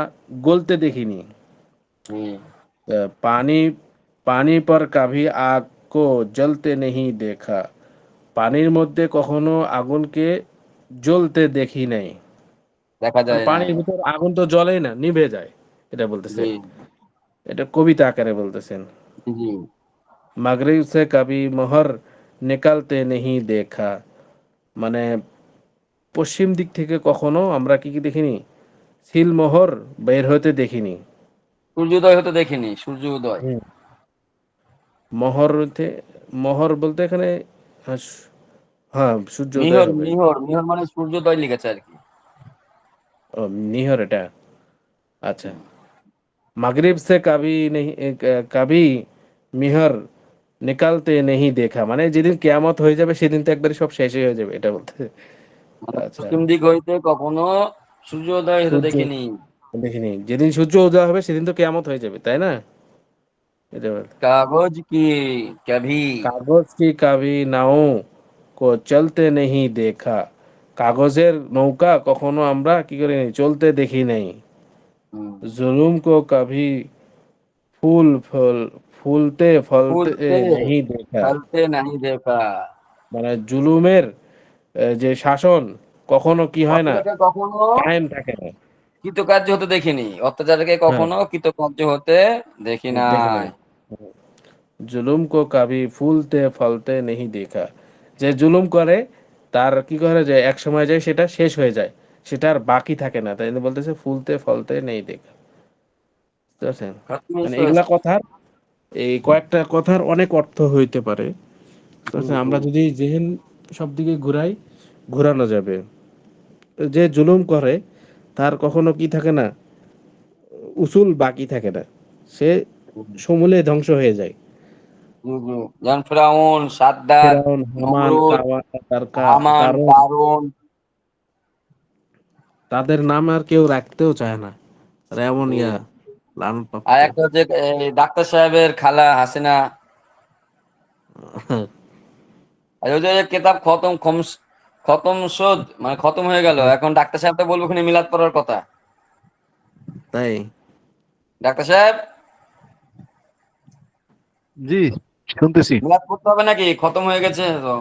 গলতে দেখিনি। হুম। पानी पानी पर कभी आग को जलते नहीं देखा, পানির মধ্যে কখনো আগুনকে জ্বলতে দেখি নাই, দেখা মানে যায় নাই। পানির ভিতর আগুন তো জ্বলেই না, নিভে যায়, এটা জি বলতেছে। এটা কবিতা আকারে বলতেছেন। জি জি। মাগরিব সে কবি মোহর নিকালতে নেহি দেখা, মানে পশ্চিম দিক থেকে কখনো আমরা কি কি দেখিনি, সিলমোহর বের হতে দেখিনি। সূর্যোদয় হতে দেখিনি, সূর্য উদয়। হুম। মোহর হতে, মোহর বলতে এখানে হ্যাঁ, হ্যাঁ, সূর্যোদয় মিহর হবে। মিহর মিহর মানে সূর্যোদয় লিখেছে আর কি। ও, নিহর এটা, আচ্ছা। মাগরিব সে কবি নেহি কবি মিহর নিকালতে নেহি দেখা, মানে যেদিন কিয়ামত হয়ে যাবে সেদিন তো একবারে সব শেষই হয়ে যাবে, এটা বলতে। মানে আচ্ছা, পশ্চিম দিক হইতে কখনো সূর্যোদয় হতে সূর্য দেখিনি। দেখিনি, যেদিন সূর্য উদয় হবে সেদিন তো কিয়ামত হয়ে যাবে, তাই না, এটা বল। কাগজ কি কভি। কাগজ কি কবি নাও কো চলতে নেহি দেখা, কাগজের নৌকা কখনো আমরা কি করিনি, চলতে দেখি নাই। হুম। जुल्म को कभी फूलते फलते ফুলতে नहीं देखा, ফলতে নাহি দেখা। মানে জুলুমের যে শাসন কখনো কি হয় না, অত্যাচারকে কখনো কায়েম থাকে না। কৃতকার্য হতে দেখিনি, অত্যাচারকে হ্যাঁ, কখনো কৃতকার্য হতে দেখি দেখে নাই। নাই। জুলুম কো কবি ফুলতে ফলতে নেহি দেখা, যে জুলুম করে তার কি করে, যে এক সময় যায় সেটা শেষ হয়ে যায়, সেটা আর বাকি থাকে না, তাই জন্য বলতেছে ফুলতে ফলতে নেই দেখা, বুঝতে পারছেন। খতমে মানে শেষ। এগুলা কথার, এই কয়েকটা কথার অনেক অর্থ হইতে পারে, জি আচ্ছা, জি। আমরা যদি জেহেন সব দিকে ঘুরাই, ঘোরানো যাবে। যে জুলুম করে তার কখনো কি থাকে না, উসুল বাকি থাকে না, সে সমূলে ধ্বংস হয়ে যায়। জি জি। যেমন ফেরাউন, সাদ্দাত, ফেরাউন, হামান, নমরুদ, হামান, কারণ কারুন। তাদের নাম আর কেউ রাখতেও চায় না, তারা এমন জি। লালন আর প্রাপ্ত। একটা হচ্ছে এই ডাক্তার সাহেবের খালা হাসিনা। আর ওই যে কেতাব খতম শোধ মানে খতম হয়ে গেল, এখন ডাক্তার সাহেব তো বলবো ওখানে মিলাদ পড়ার কথা। তাই, ডাক্তার সাহেব, জি, শুনতেছি। মিলাদ পড়তে হবে নাকি? খতম হয়ে গেছে তো।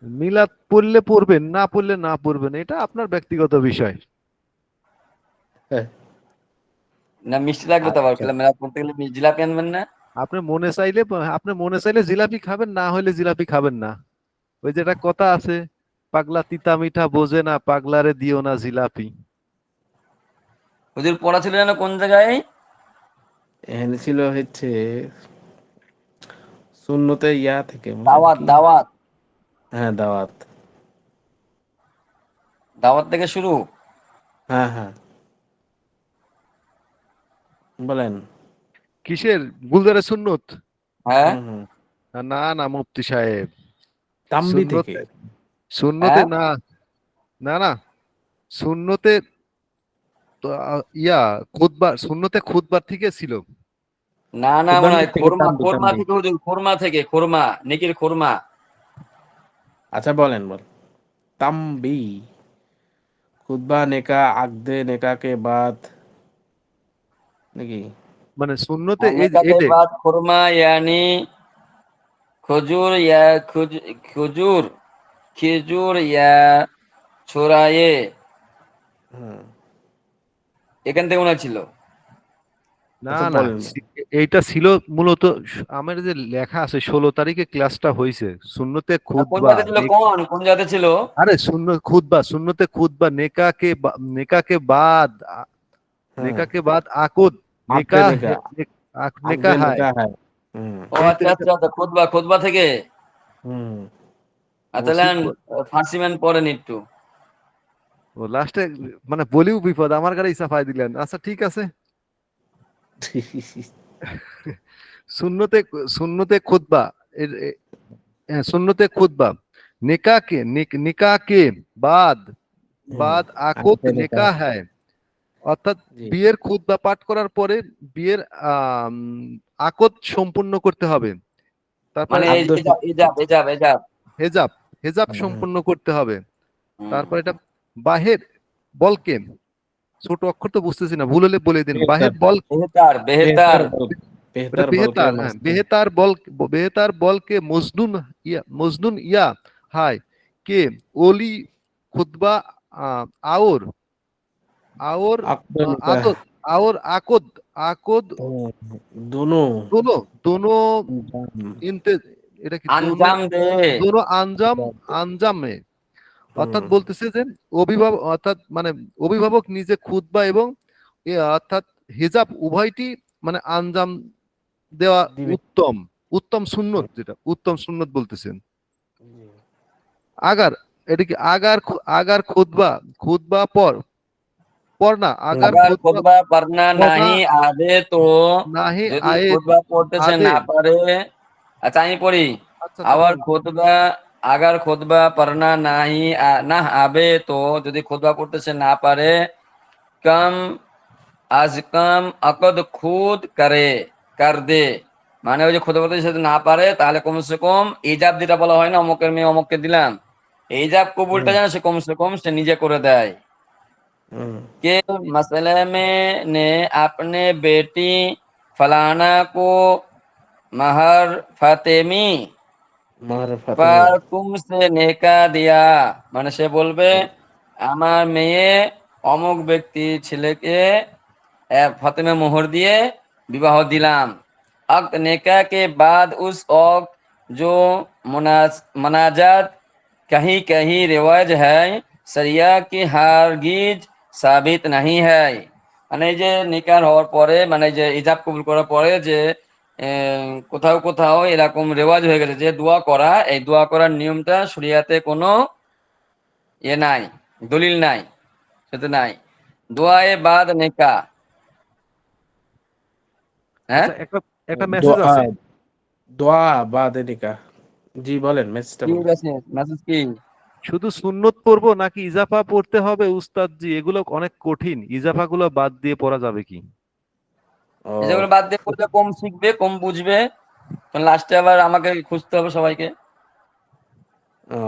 মিলাদ পড়লে পড়বেন, না পড়লে না পড়বেন, এটা আপনার ব্যক্তিগত বিষয়। না মিষ্টি লাগবে তো আবার, আচ্ছা মিলাদ পড়তে গেলে জিলাপি আনবেন না? আপনি মনে চাইলে, আপনি মনে চাইলে জিলাপি খাবেন, না হলে জিলাপি খাবেন না। ওই যেটা কথা আছে, পাগলা তিতা মিঠা বোঝে না, পাগলারে দিও না জিলাপি। হুজুর পড়া ছিল যেন কোন জায়গায়? এখানে ছিল হচ্ছে সুন্নতে ইয়া থেকে বুঝলেন দাওয়াত, কি? দাওয়াত, হ্যাঁ দাওয়াত। দাওয়াত থেকে শুরু। হ্যাঁ হ্যাঁ বলেন। কিসের? গুলজারে সুন্নত? হ্যাঁ, হুম। না না মুফতি সাহেব, তাম্বি থেকে। সুন্নতে, সুন্নতে হ্যাঁ, না, না না, সুন্নতে তো, খুতবা, সুন্নতে খুতবার থেকে ছিল। না না মনে খুদান্তির হয় থেকে খোরমা, তাম্বি খোরমা তাম্বি। থেকে হুজুর, খোরমা থেকে, খোরমা, নেকির খোরমা। আচ্ছা বলেন বল। তাম্বি খুতবা নেকা আকদে নেকা কে বাদ নাকি? মানে সুন্নতে हाँ, এই नेका के এইটাই। बाद खुरमा यानी खजूर या खजूर, খেজুর ইয়া ছোড়ায়ে, হুম। এখান থেকে মনে হয় ছিল। না আচ্ছা না, বলেন। এইটা ছিল মূলত, আমার যে লেখা আছে 16 তারিখে ক্লাসটা হয়েছে, সুন্নতে কোন খুতবা জায়গাতে ছিল, কোন জায়গাতে ছিল? আরে খুতবা, সুন্নতে খুতবা, নেকা কে বাদ, হ্যাঁ নেকা কে বাদ আকুদ, আকদে নেকা নেকা নেকা আকদে হায়। নেকা হ্যাঁ। হুম ও এই তো আচ্ছা এটা, আচ্ছা আচ্ছা, খুতবা, খুতবা থেকে। হুম। তাহলে মসজিদ ফার্সি ম্যান পড়েন একটু। ও লাস্টে মানে বলিও বিপদ, আমার গাড়ি চাপাই দিলেন। আচ্ছা ঠিক আছে। সুন্নতে, সুন্নতে খুতবা, সুন্নতে খুতবা, নিকা কে বাদ, হুম বাদ আকুদ আকদে নেকা নিকাহ হ্যায়। অর্থাৎ জি। বিয়ের খুতবা পাঠ করার পরে বিয়ের আম, আকদ সম্পূর্ণ করতে হবে। তারপরে মানে আব্দ এজাব এজাব এজাব এজাব। হেজাব, হেজাব হুম সম্পূর্ণ করতে হবে। হুম। তারপর এটা বাহের বলকে, ছোট অক্ষর তো বুঝতেছি না, ভুল হলে বলে দিন, বাহের বেহতার বল, বেহতার বেহতার। বেহতার বল ওটা বেহতার বলকে বেহেতার, হ্যাঁ মাসনুন। বেহেতার বল, বেহেতার বলকে মজনুন, মজনুন ইয়া হায় কে ওলি খুতবা আওর, আওর আকদে নেকা আদত, আওর আকদ, আকদ दोनों দোনো, দোনো হুম ইনতে, এটা কি দোনো, আঞ্জাম দে। দোনো আঞ্জাম, আঞ্জামে। অর্থাৎ বলতেছে যে অভিভাবক, অর্থাৎ মানে অভিভাবক নিজে খুতবা এবং অর্থাৎ হিজাব উভয়টি মানে আঞ্জাম দেওয়া দিবে। উত্তম, উত্তম সুন্নত, যেটা উত্তম সুন্নত বলতেছেন। আগার, এটা কি আগার, আগার খুতবা, খুতবা পর, পর না, আগার अगर খুতবা खुतबा पढ़ना পড়া नहीं आदে তো, নাহি যদি আয়ে খুতবা পড়তেছে আদে। না পারে, আচ্ছা আমি পড়ি। আচ্ছা আচ্ছা আবার বলেন। খুতবা, আগার খুতবা পড়না নাহি না আবে তো, যদি খুতবা পড়তেছে না পারে, কম আজ কম আকদ খুদ করে, কর দে। মানে ওই যে খুতবা পড়তে যদি না পারে তাহলে কমসে কম ইজাব, যেটা বলা হয় না অমুকের মেয়ে অমুককে দিলাম, এই ইজাব কবুলটা যেন সে কমসে কম সে নিজে করে দেয়। के मसले में ने अपने बेटी फलाना को महर फातेमी মার ফাতেমি पर तुमसे नेका दिया, মানে সে বলবে আমার মেয়ে অমুক ব্যক্তি ছেলেকে ফাতেমা মোহর দিয়ে বিবাহ দিলাম। अक्त नेका के बाद उस वक्त जो मनाजात कहीं कहीं रिवाज है, सरिया की हारगिज সাবিত নাহি হ্যায়। মানে এই যে নিকাহ হওয়ার পরে, মানে যে ইজাব কবুল করার পরে যে কোথাও কোথাও এরকম রেওয়াজ হয়ে গেছে যে দোয়া করা, এই দোয়া করার নিয়মটা শরিয়াতে কোনো নাই, দলিল নাই, সেটা নাই। দোয়ায়ে বাদ নিকাহ। হ্যাঁ, আচ্ছা একটা, একটা মেসেজ দোয়া আছে। দোয়া বাদে নিকাহ। জি বলেন মেসেজটা কি বলেন। আছে মেসেজ কি? শুধু সুন্নত পড়বো নাকি ইজাফা পড়তে হবে উস্তাদ জি? এগুলো অনেক কঠিন, ইজাফা গুলো বাদ দিয়ে পড়া যাবে কি? ও যেগুলো বাদ দিয়ে পড়লে কম শিখবে, কম বুঝবে, লাস্টে আবার আমাকে খুঁজতে হবে সবাইকে। ও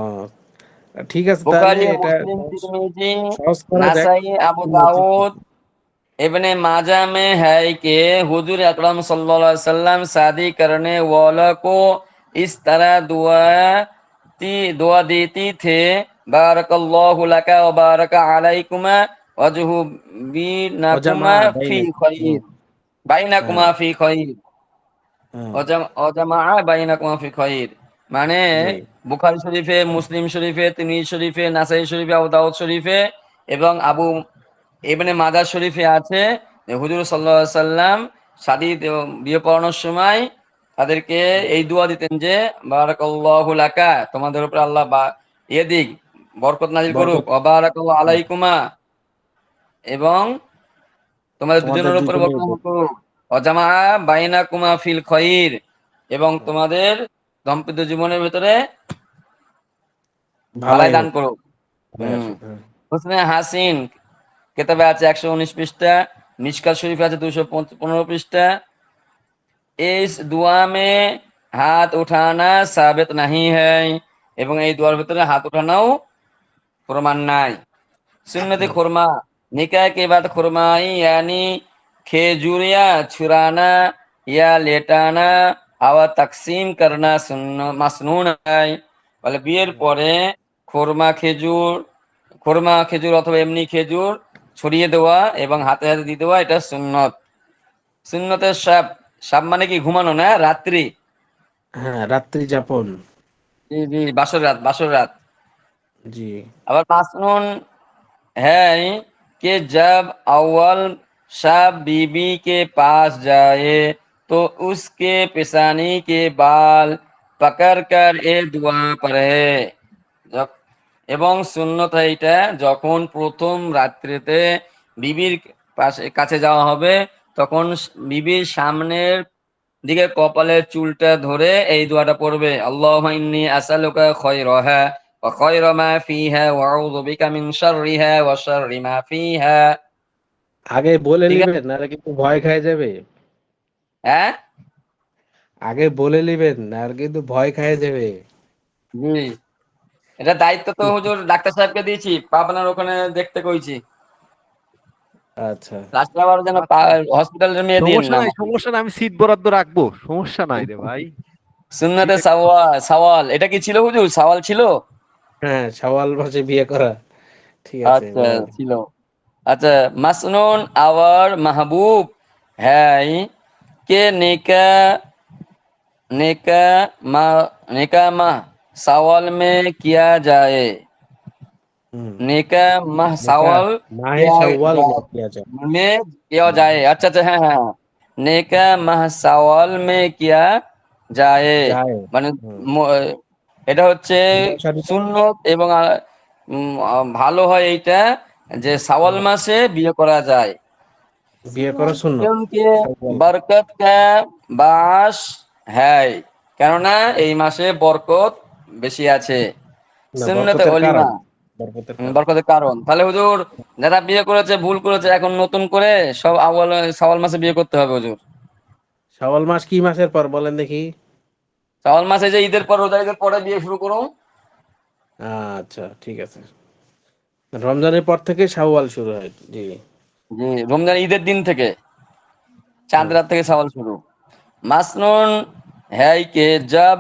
ঠিক আছে তাহলে বুখারী, এটা মুসলিম, সহজ তিরমিজি, সহজ করে দেখ। নাসাই, আবু সুন্নতি কি? দাউদ, इब्ने माजा में है कि हुजूर अकरम सल्लल्लाहु अलैहि वसल्लम शादी करने वालों को इस तरह दुआ देती थे, बारकल्लाहु लका व बारका अलैकुमा वजहु অজামা बीनकुमा फी বাইনা। खैर, হ্যাঁ, বাইনাकुमा फी खैर, হ্যাঁ, অজামা বাইনাকুমা ফি খৈর। মানে জি, বুখারী শরীফে, মুসলিম শরীফে, তিরমিজি শরীফে, নাসাই শরীফে, আবু দাউদ শরীফে এবং আবু ইবনে মাজাহ শরীফে আছে যে হুজুর সাল্লাল্লাহু আলাইহি সাল্লাম বিয়ে পড়ানোর সময় তাদেরকে এই দোয়া দিতেন যে বারাকাল্লাহু লাকা, তোমাদের উপর আল্লাহ দিক, বরকত নাজিল করুক, বরকত ওয়া বারাকাল্লাহু হুম, আলাইকুমা, এবং তোমাদের তোমাদের দুজনের উপর দুজনের বরকত উপর। নাজিল করুক, অজামা বাইনাকুমা ফিল খৈর, এবং হুম, তোমাদের দাম্পত্য জীবনের ভিতরে ভালাই ভালাই দান হোক, করুক। ভালাই হুম। আসুক। হ্যাঁ, হুসনে হাসিন কেতাবে আছে 119 পৃষ্ঠা, মিশকাত শরীফে আছে 215 পৃষ্ঠা। इस दुआ में हाथ उठाना साबित नहीं है, এবং এই দুয়ার ভিতরে হাত উঠানোও প্রমাণ নাই। सुन्नत হুম, खुरमा, निकाह के बाद खुरमाई यानी खेजूरिया छुराना या लेटाना और तकसीम करना सुन्न मसनून है। বলে বিয়ের পরে খোরমা খেজুর অথবা এমনি খেজুর ছড়িয়ে দেওয়া এবং হাতে হাতে দিয়ে দেওয়া, এটা সুন্নত। সুন্নতের সাপ, সাপ মানে কি ঘুমানো না, রাত্রি। হ্যাঁ, রাত্রি যাপন। জি জি, বাসর রাত, বাসর রাত। জি, আবার মাসনুন है कि जब अव्वल शब बीबी के पास जाए तो उसके पेशानी के बाल पकड़कर ए दुआ पढ़े। যখ- এবং সুন্নত এইটা, যখন প্রথম রাত্রিতে বিবির কাছে যাওয়া হবে তখন বিবির সামনের দিকে কপালের চুলটা ধরে এই দোয়াটা পড়বে, আল্লাহুম্মা ইন্নী আসআলুকা খায়রাহা ওয়া খায়রা মা ফিহা ওয়া আউযু বিকা মিন শাররিহা ওয়া শাররি মা ফিহা। আগে বলে ঠিক আছে? নিবেন নাহলে কিন্তু ভয় খেয়ে যাবে। হ্যাঁ, আগে বলে নিবেন নাহলে কিন্তু ভয় খেয়ে যাবে। জি। এটা দায়িত্ব তো হুজুর ডাক্তার সাহেবকে দিয়েছি, পাবনার ওখানে দেখতে কইছি। আচ্ছা, লাস্টে আবার যেন আচ্ছা, হসপিটালের মেয়ে দিয়েন সমস্যা না নাই, আমাকে। সমস্যা নাই, আমি সিট বরাদ্দ রাখবো, সমস্যা নাই রে ভাই। সুন্নতে সিটে সওয়াল, এটা কি ছিল হুজুর, সওয়াল ছিল? হ্যাঁ, শাওয়াল মাসে বিয়ে করা। ঠিক আছে, আচ্ছা, বলেন। ছিল। अच्छा, मसनून और महबूब है कि निका माह सवाल में किया जाए। হুম, निका माह নেকাহ सवाल মাহে किया শাওয়াল जाए, কিয়া যায়। में किया হুম, जाए। अच्छा अच्छा, হ্যাঁ হ্যাঁ, নেকা মাহ সওয়াল মে কিয়া যায়, যায়। মানে হুম, ম- এটা হচ্ছে মশারিটা সুন্নত, এবং ভালো হয় এইটা যে শাওয়াল মাসে বিয়ে করা যায়, বিয়ে করা সুন্নত। क्योंकि শাওয়াল बरकत का बास है, কেননা এই মাসে বরকত বেশি আছে। না, সুন্নতে বরকতের কারণ, অলিমা, বরকতের কারণ। বরকতের কারণ। তাহলে হুজুর যারা বিয়ে করেছে ভুল করেছে, এখন নতুন করে সব আউয়াল শাওয়াল মাসে বিয়ে করতে হবে হুজুর। শাওয়াল মাস কি মাসের পর বলেন দেখি? শাওয়াল মাসে যে ঈদের পর, রোজা ঈদের পরে বিয়ে শুরু করুন। আচ্ছা, ঠিক আছে। রমজানের পর থেকে শাওয়াল শুরু হয়। জি। জি, রমজান ঈদের দিন থেকে, চাঁদ হুম, रात থেকে सवाल शुरू। मसनून है कि जब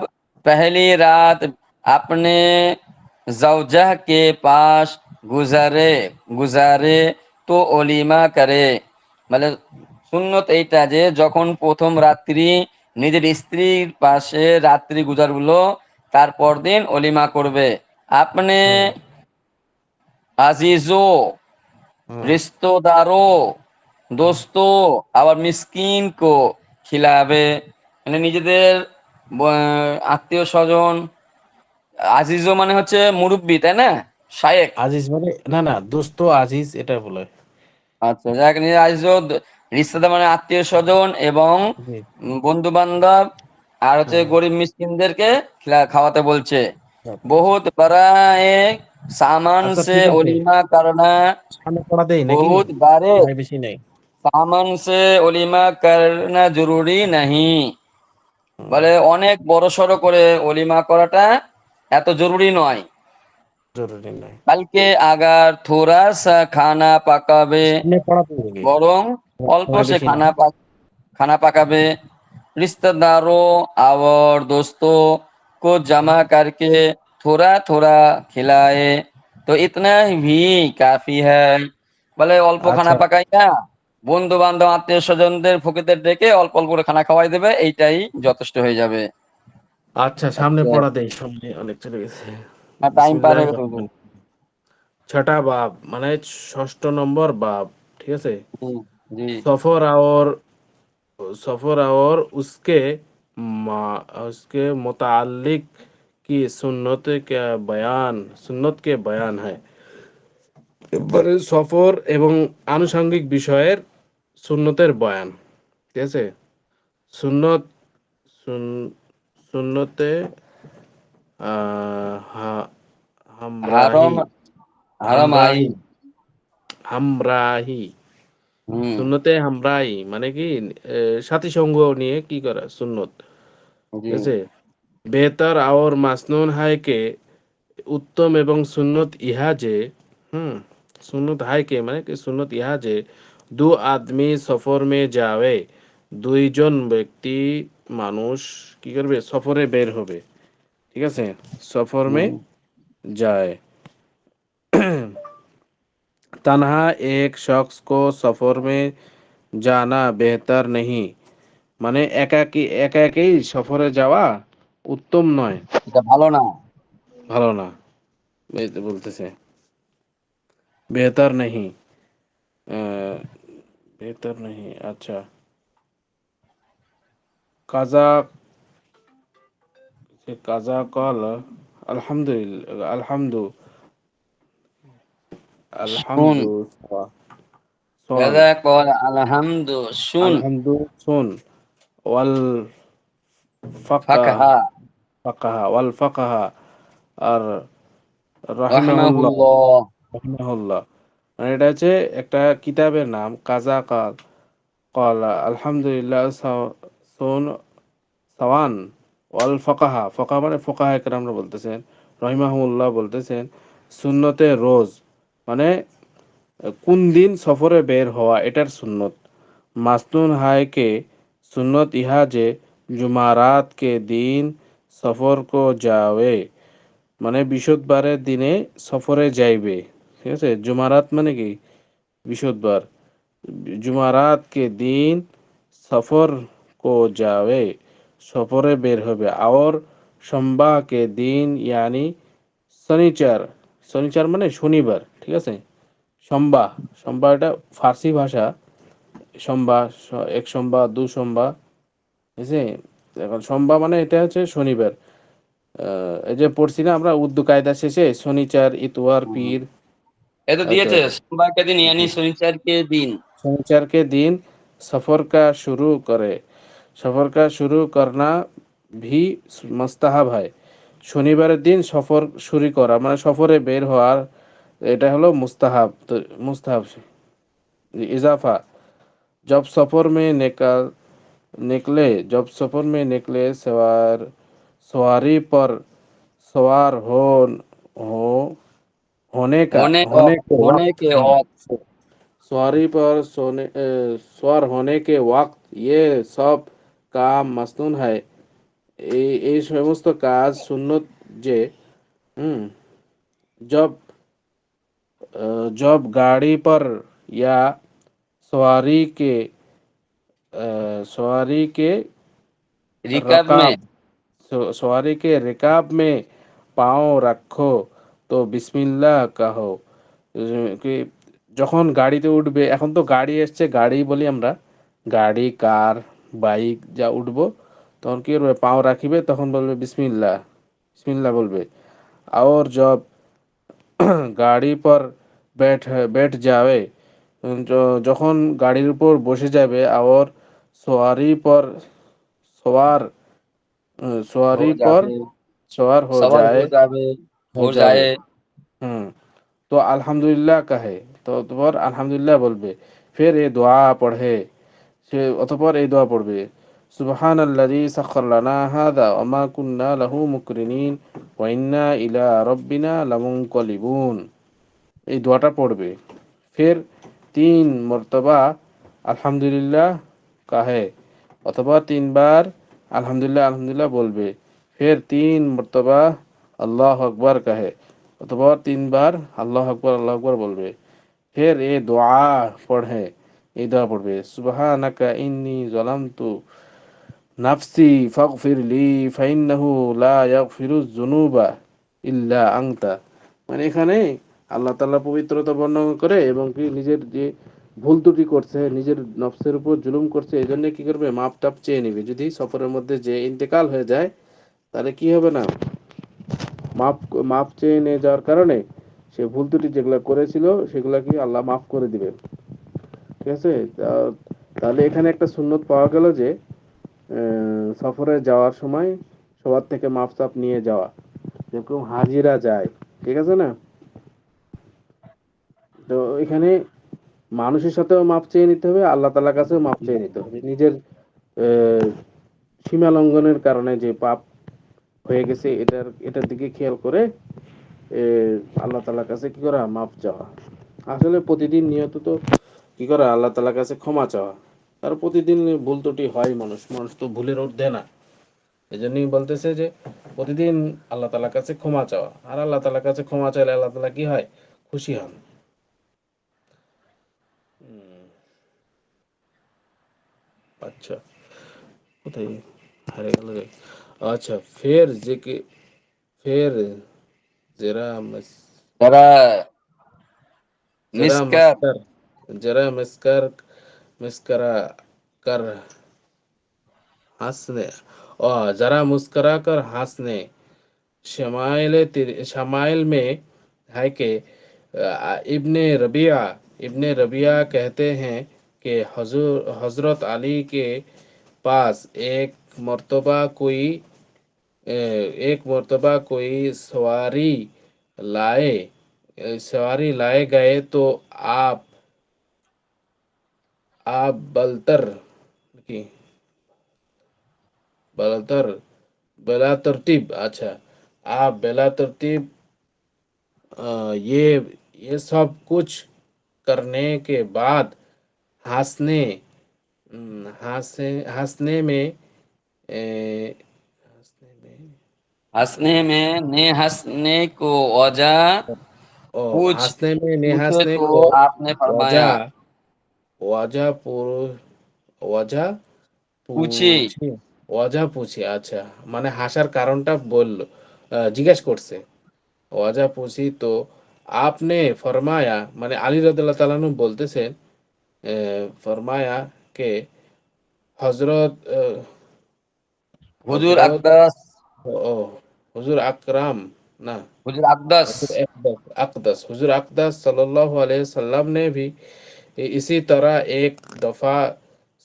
पहली रात अपने जौजह के पास गुजारे गुजारे तो ওলিমা করে। মানে সুন্নত এইটা যে যখন প্রথম রাত্রি নিজের স্ত্রীর পাশে রাত্রি গুজারগুলো, তারপর দিন ওলিমা করবে। আপনি হুম, আজিজো, হুম। रिश्तेदारों, दोस्तों আবার মিসকিন কো খিলাবে, মানে নিজেদের আত্মীয় স্বজন। আজিজও মানে হচ্ছে মুরব্বি, তাই না, শায়েখ। আজিজ মানে না না, দোস্ত আজিজ এটা বলে। আচ্ছা, যাক, নিজের আজিজও, রিশতেদার মানে আত্মীয় স্বজন এবং জি। বন্ধু বান্ধব, আর হচ্ছে হ্যাঁ, গরিব মিসকিনদেরকে খাওয়াতে বলছে। আচ্ছা, বহুত বড়া এক সামান আচ্ছা, সে ঠিক আছে। ওলিমা করনা, সামনে পড়া দেই নাকি? বহুত বারে সময় বেশি নেই। सामान से ওলিমা করনা জরুরি नहीं। হুম, বলে অনেক বড় সড়ো করে ওলিমা করাটা এত জরুরি নয়। জরুরি নয়। बल्कि अगर थोड़ा सा खाना पकावे সামনে পড়া পড়বে, বরং অল্প সময় से বেশি না। खाना पकावे रिश्तेदारों और दोस्तों को जमा करके थोड़ा थोड़ा खिलाए तो इतना भी काफी है। বলে অল্প খানা আচ্ছা পাকাইয়া বন্ধু বান্ধব আত্মীয় স্বজনদের ফকিরদের ডেকে অল্প অল্প করে খানা খাওয়াই দেবে, এইটাই যথেষ্ট হয়ে যাবে। আচ্ছা, সামনে পড়া দেই, সামনে অনেক চলে গেছে। টাইম পার বিসমিল্লাহির হয়ে গেছে হুজুর। রহমানির রহিম। ছটা বাব মানে ষষ্ঠ নম্বর বাব, ঠিক আছে। জি জি সফর और सफर और उसके मुतालिक की सुन्नत के बयान है। এবারে সফর এবং আনুষঙ্গিক বিষয়ের সুন্নতের বয়ান, ঠিক আছে। সুন্নত সুন- সুন্নতে হারম হামরাহি হারম আইন। হামরাহি হামরাহি হুম সুন্নতে হামরাহি মানে কি, সাথী সঙ্গ নিয়ে কি করা সুন্নত, জি ঠিক আছে। বেহতর আর মাসনুন হায় কে উত্তম এবং সুন্নত ইহা যে, হুম, সুন্নত হায় কে মানে কি সুন্নত ইহা যে দু আদমি সফর মে যাবে, দুইজন ব্যক্তি মানুষ কি করবে সফরে বের হবে, ঠিক আছে, সফর মে হুম যায়। तन्हा एक शख्स को सफर में जाना बेहतर नहीं মানে একাকী একাকেই সফরে যাওয়া উত্তম নয়, এটা ভালো না। ভালো না, এই তো বলতেছে বেহতর नहीं, बेहतर नहीं। अच्छा, কাজা কাজা কল আলহামদুলিল্লাহ শুন আলহামদু শোন কাজা কল আলহামদু শুন আলহামদু শোন ওয়াল ফাকাহ ফাকহা ফাকাহা ওয়াল ফাকাহা আর রাহিমাহুল্লাহ রাহমাহুল্লাহ। রাহিমাহুল্লাহ মানে এটা হচ্ছে একটা কিতাবের নাম কাজা কাল কলা আলহামদুলিল্লাহ শোন সাওয়ান ওয়াল ফাকাহা ফাকাহা মানে ফাকাহা একরামরা বলতেছেন, রহিমাহুল্লাহ বলতেছেন সুন্নতে রোজ মানে কোন দিন সফরে বের হওয়া এটার সুন্নত। মাসনুন হায় কে সুন্নত ইহা যে জুমারাত কে দিন সফর কো যাওয়ে মানে বৃহস্পতিবারের দিনে সফরে যাইবে, ঠিক আছে। জুমারাত মানে কি বৃহস্পতিবার, জুমারাত কে দিন সফর কো যাওয়ে সফরে বের হবে। আর সোমবার কে দিন यानी শনিচার, শনিচার মানে শনিবার, ঠিক আছে। সোমবার, সোমবার এটা ফার্সি ভাষা, সোমবার এক সোমবার দু সোমবার, ঠিক আছে। এখন সোমবার মানে এটা হচ্ছে শনিবার। এই যে পড়ছি না আমরা উর্দু কায়দা শেষে শনিচার ইতওয়ার হুম। পীর, এ তো তো দিয়েছে সোমবার কে দিন ইয়ানি জি, শনিচার কে দিন। शनिचर के दिन सफर का शुरू करे, सफर का शुरू करना भी मुस्ताहाब है। শনিবারের দিন সফর শুরু করা মানে সফরে বের হওয়ার এটা হলো মুস্তাহাব, তো মুস্তাহাব इजाफा जब सफर में जब सफर में निकले सवारी पर सवार हो होने का होने होने के होने वक्त, के औक़ सवारी पर सवार होने के वक्त ये सब काम मसनून है। এই সমস্ত কাজ সুন্নত যে, হুম, जब जब गाड़ी पर या सवारी के सवारी के रिकब में रकाब सवारी के रिकाब में पाँव रखो तो বিসমিল্লাহ কাহো। কি যখন গাড়িতে উঠবে, এখন তো গাড়ি এসছে গাড়ি বলি আমরা, গাড়ি কার বাইক যা উঠবো তখন কি করবে পাও রাখিবে তখন বলবে বিসমিল্লাহ, বিসমিল্লাহ বলবে। और जब গাড়ি পর बैठ जावे যখন গাড়ির উপর বসে যাবে और सवारी पर सवार हो सवारी पर जावे सवार सवार हो हो जावे, जाए হুম, तो अल्हम्दुलिल्लाह कहे, तो অতঃপর আলহামদুলিল্লাহ বলবে। ফের এই দোয়া পড়ে, সে অতঃপর এই দোয়া পড়বে সুবহানাল্লাযী সাখখারা লানা হাযা ওয়া মা কুন্না লাহু মুকরিনিন ওয়া ইন্না ইলা রাব্বিনা লামুনকালিবুন। এই দোয়াটা পড়বে। ফের 3 মর্তবা আলহামদুলিল্লাহ কাহে অথবা 3 বার আলহামদুলিল্লাহ আলহামদুলিল্লাহ বলবে। ফের 3 মর্তবা আল্লাহু আকবার কাহে অথবা 3 বার আল্লাহু আকবার বলবে। ফের এ দোয়া পড়ে, এই দোয়া পড়বে সুবহানাকা ইন্নী যালামতু নাফসি ফাগফিরলি ফাইন্নাহু লা ইয়াগফিরুয যুনুবা ইল্লা আনতা। মানে এখানে আল্লাহ তাআলা পবিত্রতা বর্ণনা করে এবং কি নিজের যে ভুল ত্রুটি করছে, নিজের নফসের উপর জুলুম করছে, এই জন্য কি করবে, মাপ টাপ চেয়ে নিবে। যদি সফরের মধ্যে যে ইন্তেকাল হয়ে যায় তাহলে কি হবে না, মাপ মাপ চেয়ে নিয়ে যাওয়ার কারণে সে ভুল ত্রুটি যেগুলো করেছিল সেগুলা কি আল্লাহ মাফ করে দিবে। ঠিক আছে? তাহলে এখানে একটা সুন্নত পাওয়া গেল যে সফরে যাওয়ার সময় সবার থেকে মাপ চাপ নিয়ে যাওয়া, যেরকম হাজিরা যায়। ঠিক আছে না? তো এখানে মানুষের সাথেও মাপ চেয়ে নিতে হবে, আল্লাহ তাআলার কাছেও মাপ চেয়ে নিতে হবে। নিজের আহ, সীমা লঙ্ঘনের কারণে যে পাপ হয়ে গেছে এটার দিকে খেয়াল করে আল্লাহ তাআলার কাছে কি করা, মাপ চাওয়া। আসলে প্রতিদিন নিয়ত তো কি করা, আল্লাহ তাআলার কাছে ক্ষমা চাওয়া। আর প্রতিদিন ভুল ত্রুটি হয়, মানুষ তো ভুলের ঊর্ধ্বে না। এই জন্যই বলতেছে যে প্রতিদিন আল্লাহ তাআলার কাছে ক্ষমা চাওয়া। আর আল্লাহ তাআলার কাছে ক্ষমা চাইলে আল্লাহ তাআলা কি হয়, খুশি হন। আচ্ছা, কোথায় হারিয়ে গেল রে? আচ্ছা, ফের জেরা যারা जरा মিসকাত मस्कर जरा मस्कर मस्करा कर हंसने और जरा मुस्करा कर हंसने शमाइल में है कि इब्ने रबिया कहते हैं कि हजूर हजरत अली के पास एक मर्तबा कोई लाए सवारी लाए गए तो आप आप की बलतर बेला तरतीब, अच्छा, आप बेला तरतीब ये सब कुछ करने के बाद हंसने हंसने में हंसने में हंसने में ने हंसने को वजह पूछ हंसने में ने पूछे हंसने तो को आपने फरमाया वजह वजह वजह पूछी पूछে ওয়াজা পুছি, আচ্ছা, মানে হাসার কারণটা বলল, জিজ্ঞেস করছে। ওয়াজা পুছি তো আপনে ফরমায়া, মানে আলী রাদিয়াল্লাহু তাআলা আনহু বলতেছেন ফরমায়া কে হযরত হুজুর হযরত আকদাস ও হুজুর আকরাম না হুজুর আকদাস हुजूर अक़दस सल्लल्लाहु अलैहि वसल्लम ने भी इसी तरह एक दफा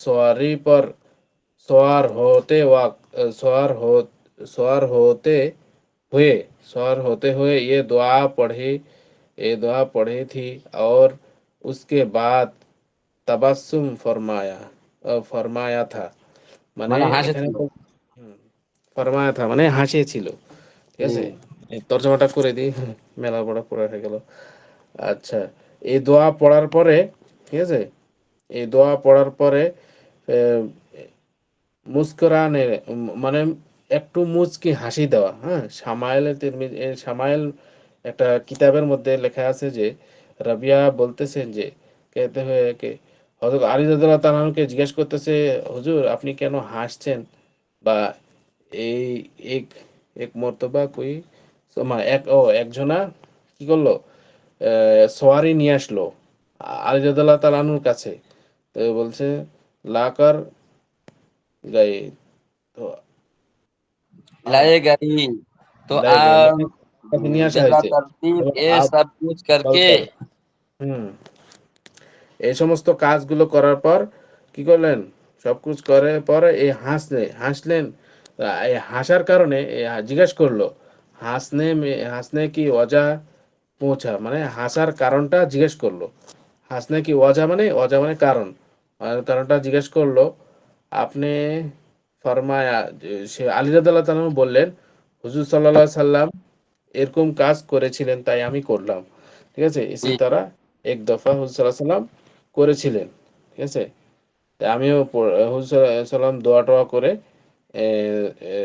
सवारी पर सवार होते वक्त सवार होते हुए सवार होते हुए ये दुआ पढ़ी थी और उसके बाद तबस्सुम फरमाया था। মানে মানে এখানে হাসেছিল। হুম, ফরমায়া থা মানে হাসিয়েছিল। ঠিক আছে? হুম। এই তর্জমাটা করে দিই, মেলা বড় পড়া হয়ে গেল। আচ্ছা, এই দোয়া পড়ার পরে, ঠিক আছে, এই দোয়া পড়ার পরে আহ, মুস্কুরানে মানে একটু মুচকি হাসি দেওয়া। হ্যাঁ, সামাইল একটা কিতাবের মধ্যে লেখা আছে যে রাবিয়া বলতেছেন যে কেতে হয়ে কে হযরত আলী রাদিয়াল্লাহু তাআলা আনহুকে জিজ্ঞেস করতেছে, হুজুর আপনি কেন হাসছেন, বা এই এক এক মর্তবা কই একজনা কি করলো, সওয়ারি নিয়ে আসলো আলী রাদিয়াল্লাহু তাআলা আনহুর কাছে। তো বলছে লাকার গায়ে, তো আপ लाए गई तो লাই গায়ে आप মানে কাছে নিয়ে আসা बेला হয়েছে तरतीब এবং ये আপ सब कुछ करके বলতার, হুম, এই সমস্ত কাজগুলো করার পর কি করলেন, সবকিছু করার পরে এই হাসলেন। এই হাসার কারণে জিজ্ঞেস করলো হাসনে কি ওয়াজা পৌঁছা, মানে হাসার কারণটা জিজ্ঞেস করলো। হাসনে কি ওয়াজা মানে কারণ, আর কারণটা জিজ্ঞেস করলো। আপনি ফরমায়া সে আলী রাদিয়াল্লাহু তাআলা বললেন হুজুর সাল্লাল্লাহু আলাইহি সাল্লাম এরকম কাজ করেছিলেন তাই আমি করলাম। ঠিক আছে? ইসি জি তারা এক দফা হুজুর সাল্লাল্লাহু আলাইহি সাল্লাম করেছিলেন। ঠিক আছে? তাই আমিও হুজুর সাল্লাল্লাহু আলাইহি সাল্লাম দোয়া-টোয়া করে এ এ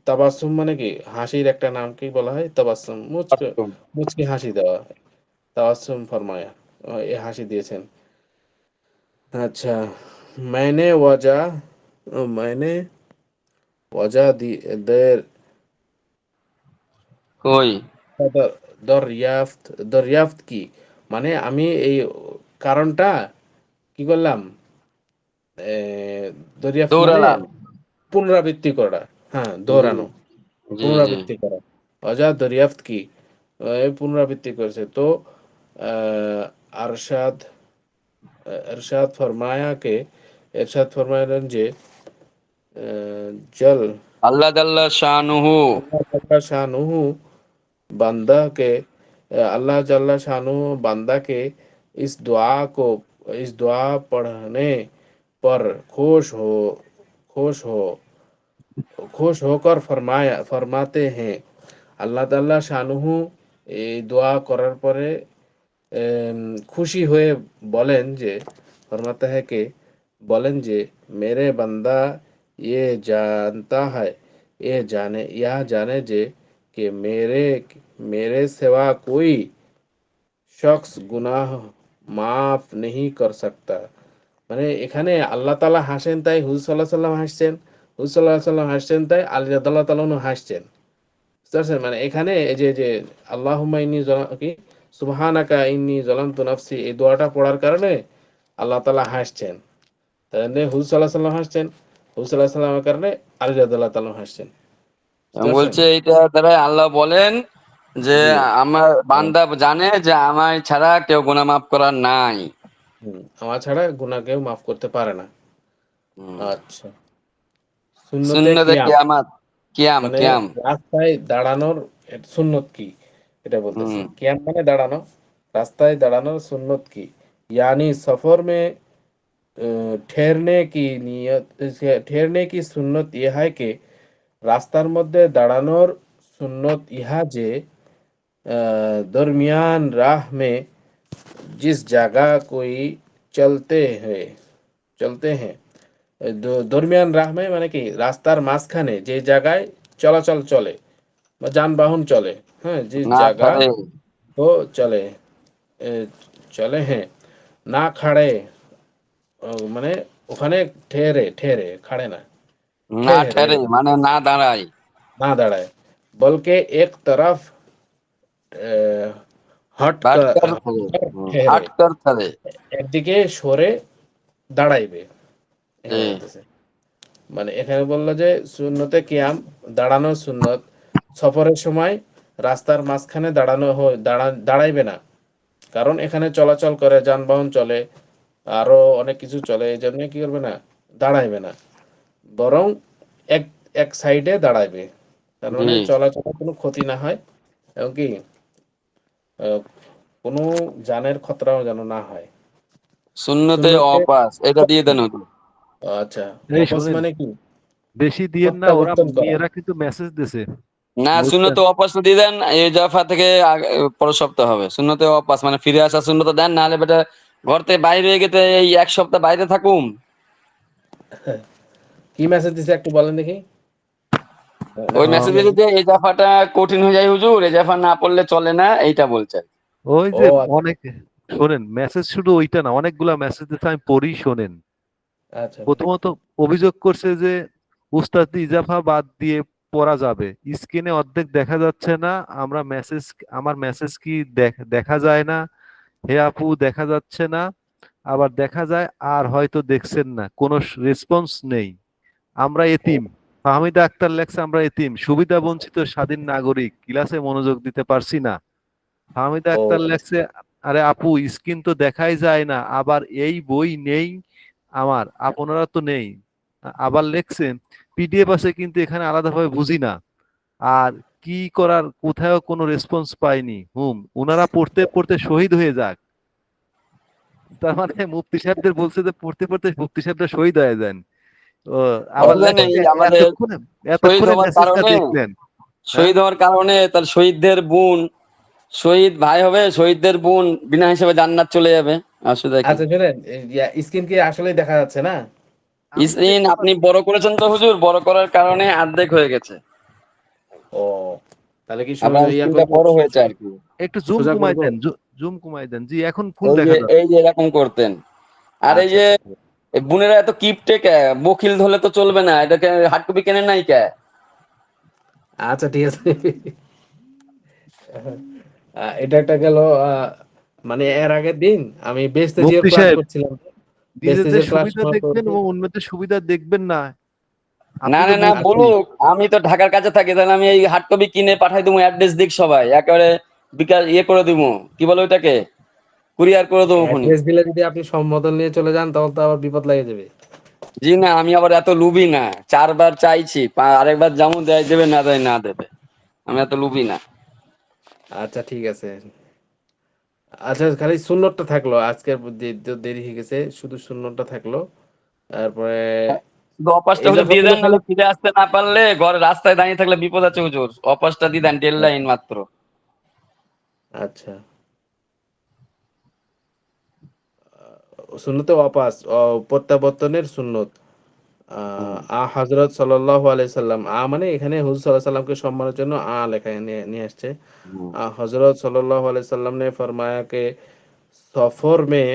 তাবাসসুম মানে কি? হাসির একটা নাম কি বলা হয়? তাবাসসুম একদম। মুচকি হাসি দেওয়া। তাবাসসুম ফরমায়া। এই হাসি দিয়েছেন। আচ্ছা, मैंने वजह मैंने वजह दी देर কই দরয়াফত দরয়াফত কি মানে আমি এই কারণটা কি করলাম এ, দরয়াফত মানে দৌড়ালাম। পুনরাবৃত্তি করা হ্যাঁ জি দৌড়ানো জি জি পুনরাবৃত্তি করা অজা দরিয়াফত কি এই পুনরাবৃত্তি করেছে তো আহ, আরশাদ এরশাদ ফরমায়াকে এরশাদ ফরমাইলেন যে জল আল্লাহ জাল্লা শানুহু আল্লাহ তাআলা শানুহু बंदा के अल्लाह जल्ला शानु बंदा के इस दुआ को इस दुआ पढ़ने पर खुश हो खुश होकर फरमाते हैं আল্লাহ তাআলা শানুহু এই দোয়া করার পরে খুশি হয়ে বলেন যে ফরমাতে হ্যাঁ কে বলেন যে মেরে বান্দা ये जानता है यह जाने जे कि मेरे सिवा कोई शख्स गुनाह মাফ नहीं कर सकता মানে এখানে আল্লাহ তাআলা হাসেন তাই হুজুর সাল্লাল্লাহু আলাইহি সাল্লাম হাসছেন হুজুর সাল্লাল্লাহু আলাইহি সাল্লাম হাসছেন তাই আলী রাদিয়াল্লাহু তাআলা হাসছেন বুঝতে পারছেন মানে এখানে এই যে আল্লাহুম্মা ইন্নী কি সুবহানাকা ইন্নী যালামতু নাফসি এই দোয়াটা পড়ার কারণে আল্লাহ তাআলা হাসছেন তাহলে হুজুর সাল্লাল্লাহু আলাইহি সাল্লাম হাসছেন হুজুর সাল্লাল্লাহু আলাইহি সাল্লামের কারণে আলী রাদিয়াল্লাহু তাআলা হাসছেন বুঝতে পারছেন বলছে এইটা দ্বারা আল্লাহ বলেন যে জি আমার বান্দা জানে যে আমার ছাড়া কেউ গুনাহ মাফ করার নাই। আমার ছাড়া গুনাহ কেউ মাফ করতে পারে না হুম। আচ্ছা সুন্নতে সুন্নতে কিয়াম কিয়ামাত কিয়াম মানে কিয়াম রাস্তায় দাঁড়ানোর সুন্নত কি এটা বলতেছে হুম কিয়াম মানে দাঁড়ানো রাস্তায় দাঁড়ানোর সুন্নত কি यानी सफर में ठहरने की सुन्नत यह है कि রাস্তার মধ্যে দাঁড়ানোর সুন্নত ইহা যে दरमियान राह में जिस जगह कोई चलते हैं চলতে হ্যাঁ দরমিয়ান রাহ মানে কি রাস্তার মাঝখানে যে জায়গায় চলাচল চলে বা যানবাহন চলে হ্যাঁ যে না জায়গা ছাড়ে তো চলে এ, চলে হ্যাঁ না খাড়ে মানে ওখানে ঠেরে ঠেরে খাড়ে না না ঠেরে ঠেরে মানে না দাঁড়ায় না দাঁড়ায় বলকে এক তরফ আহ, হট বাট ক- কর ঠেরে হাট কর থাকে। একদিকে সরে দাঁড়াইবে জি এখানে বলতেছে মানে এখানে বললো যে সুন্নতে কিয়াম দাঁড়ানো সুন্নত সফরের সময় রাস্তার মাঝখানে দাঁড়ানো দাঁড়াইবে না কারণ এখানে চলাচল করে যানবাহন চলে আরো অনেক কিছু চলে এই জন্য কি করবে না দাঁড়াইবে না বরং এক এক সাইডে দাঁড়াইবে তার জি মানে চলাচলের কোনো ক্ষতি না হয় এবং কি আহ, কোনো জানের খতরাও যেন না হয় সুন্নতে সুন্নতে অপাস এটা দিয়ে দেন হতো। আচ্ছা এই অপস শোনেন, মানে কি বেশি দিয়েন না, ওরা প্রত্যাবর্তন করা মেয়েরা কিন্তু মেসেজ দিছে, না বুঝছেন? সুন্নতে অপাস দিয়ে দেন এই জাফা থেকে পরের সপ্তাহ হবে সুন্নতে অপাস মানে ফিরে আসা সুন্নত দেন নাহলে বেটা ঘর থেকে বাইরে হয়ে গেতে এই এক সপ্তাহ বাইরে থাকুম। কি মেসেজ দিছে একটু বলেন দেখি ওই নেটওয়ার্ক আহ, মেসেজ কি আছে দিতে এই জাফাটা কঠিন হয়ে যায় হুজুর এই জাফা না পড়লে চলে না এইটা বলছে। ওই ও যে আচ্ছা অনেক, শোনেন মেসেজ শুধু ওইটা না, অনেকগুলা মেসেজ দিচ্ছে, আমি পড়ি, শোনেন। আচ্ছা প্রথমত অভিযোগ করছে যে উস্তাদ ইজাফা বাদ দিয়ে পড়া যাবে, স্ক্রিনে অর্ধেক দেখা যাচ্ছে না, আমরা মেসেজ, আমার মেসেজ কি দেখা যায় না, হে আপু দেখা যাচ্ছে না, আবার দেখা যায় আর হয়তো দেখছেন না, কোনো রেসপন্স নেই, আমরা ও এতিম। ফাহমিদা আক্তার লেখছে আমরা এতিম, সুবিধা বঞ্চিত স্বাধীন নাগরিক, ক্লাসে মনোযোগ দিতে পারছি না। ফাহমিদা ও আক্তার লেখছে আরে আপু স্ক্রিন তো দেখাই যায় না, আবার এই বই নেই আমার, আপনারা তো নেই। আবার লেখছেন পিডিএফ আছে কিন্তু এখানে আলাদাভাবে বুঝি না। আর কি করার, কোথাও কোনো রেসপন্স পাইনি, উনারা পড়তে পড়তে শহীদ হয়ে যাক। তার মানে মুফতি সাহেবদের বলছে যে পড়তে পড়তে মুফতি সাহেবরা শহীদ হয়ে যান। ও আবার বললেন এই লেখছে আমাদের এতক্ষণে শহীদ এতক্ষণে হওয়ার মেসেজটা কারণে দেখলেন। হ্যাঁ শহীদ হওয়ার কারণে তার শহীদদের বোন শহীদ ভাই হবে, শহীদদের বোন বিনা হিসেবে জান্নাত চলে যাবে। অসুবিধা কি? আচ্ছা শুনেন, স্ক্রিন কি আসলে দেখা যাচ্ছে না? আমি তো স্ক্রিন দেখতে আপনি পাচ্ছি। বড় করেছেন তো হুজুর, বড় করার কারণে অর্ধেক হয়ে গেছে। ও, তাহলে কি আপনার ইয়া স্ক্রিনটা করবো, বড় হয়েছে আর কি। একটু জুম সোজা কমাই করবো? দেন, জুম কমাই দেন। জি এখন ফুল এই যে দেখা যাচ্ছে। এই যে এরকম করতেন। আর এই আচ্ছা যে আচ্ছা ঠিক আছে। এই বোনেরা এত কিপটে কে, বকিল ধরলে তো চলবে না, এটাকে হার্ড কপি কেনেন নাই কে? আচ্ছা ঠিক আছে। এটা একটা গেল। মানে এর আগের দিন আমি বেস্তেজির মুফতি ক্লাস সাহেব, করছিলাম। নিজেদের বেস্তেজির ক্লাস সুবিধা দেখবেন এবং অন্যদের সুবিধা দেখবেন না। না আপনি না তো না, মুফতি। বলুক আমি তো ঢাকার কাছে থাকি, তাহলে আমি এই হার্ড কপি কিনে পাঠাই দেবো, অ্যাড্রেস দিক সবাই একেবারে বিকাশ ইয়ে করে দিব, কি বলে ওইটাকে, কুরিয়ার করে দেবো খুনি। অ্যাড্রেস দিলে যদি আপনি সম্বোধন নিয়ে চলে যান তখন তো আবার বিপদ লেগে যাবে। জি না, আমি আবার এত লুবি না। 4 বার চাইছি, আরেকবার যেমন দেয় দেবে, না দেয় না দেবে। আমি এত লুবি না। আচ্ছা ঠিক আছে। আচ্ছা খালি সুন্নতটা থাকলো আজকে, দেরি হয়ে গেছে, শুধু সুন্নতটা থাকলো। তারপরে শুধু অপাসটা হুজুর ইজাফা দিয়ে গুলো দেন, খালি। নাহলে ফিরে আসতে না পারলে ঘরে রাস্তায় দাঁড়িয়ে থাকলে বিপদ আছে হুজুর। অপাসটা দিয়ে দেন, 1.5 লাইন মাত্র। আচ্ছা, সুন্নতে ওয়াপাস প্রত্যাবর্তনের সুন্নত। হুম, হযরত সাল্লাল্লাহু আলাইহি সাল্লাম, মানে এখানে হুজুর সাল্লাল্লাহু আলাইহি সাল্লামকে সম্মানের জন্য লেখা নিয়ে আসছে। হুম। हज़रत सल्लल्लाहु अलैहि वसल्लम ने फरमाया कि सफ़र में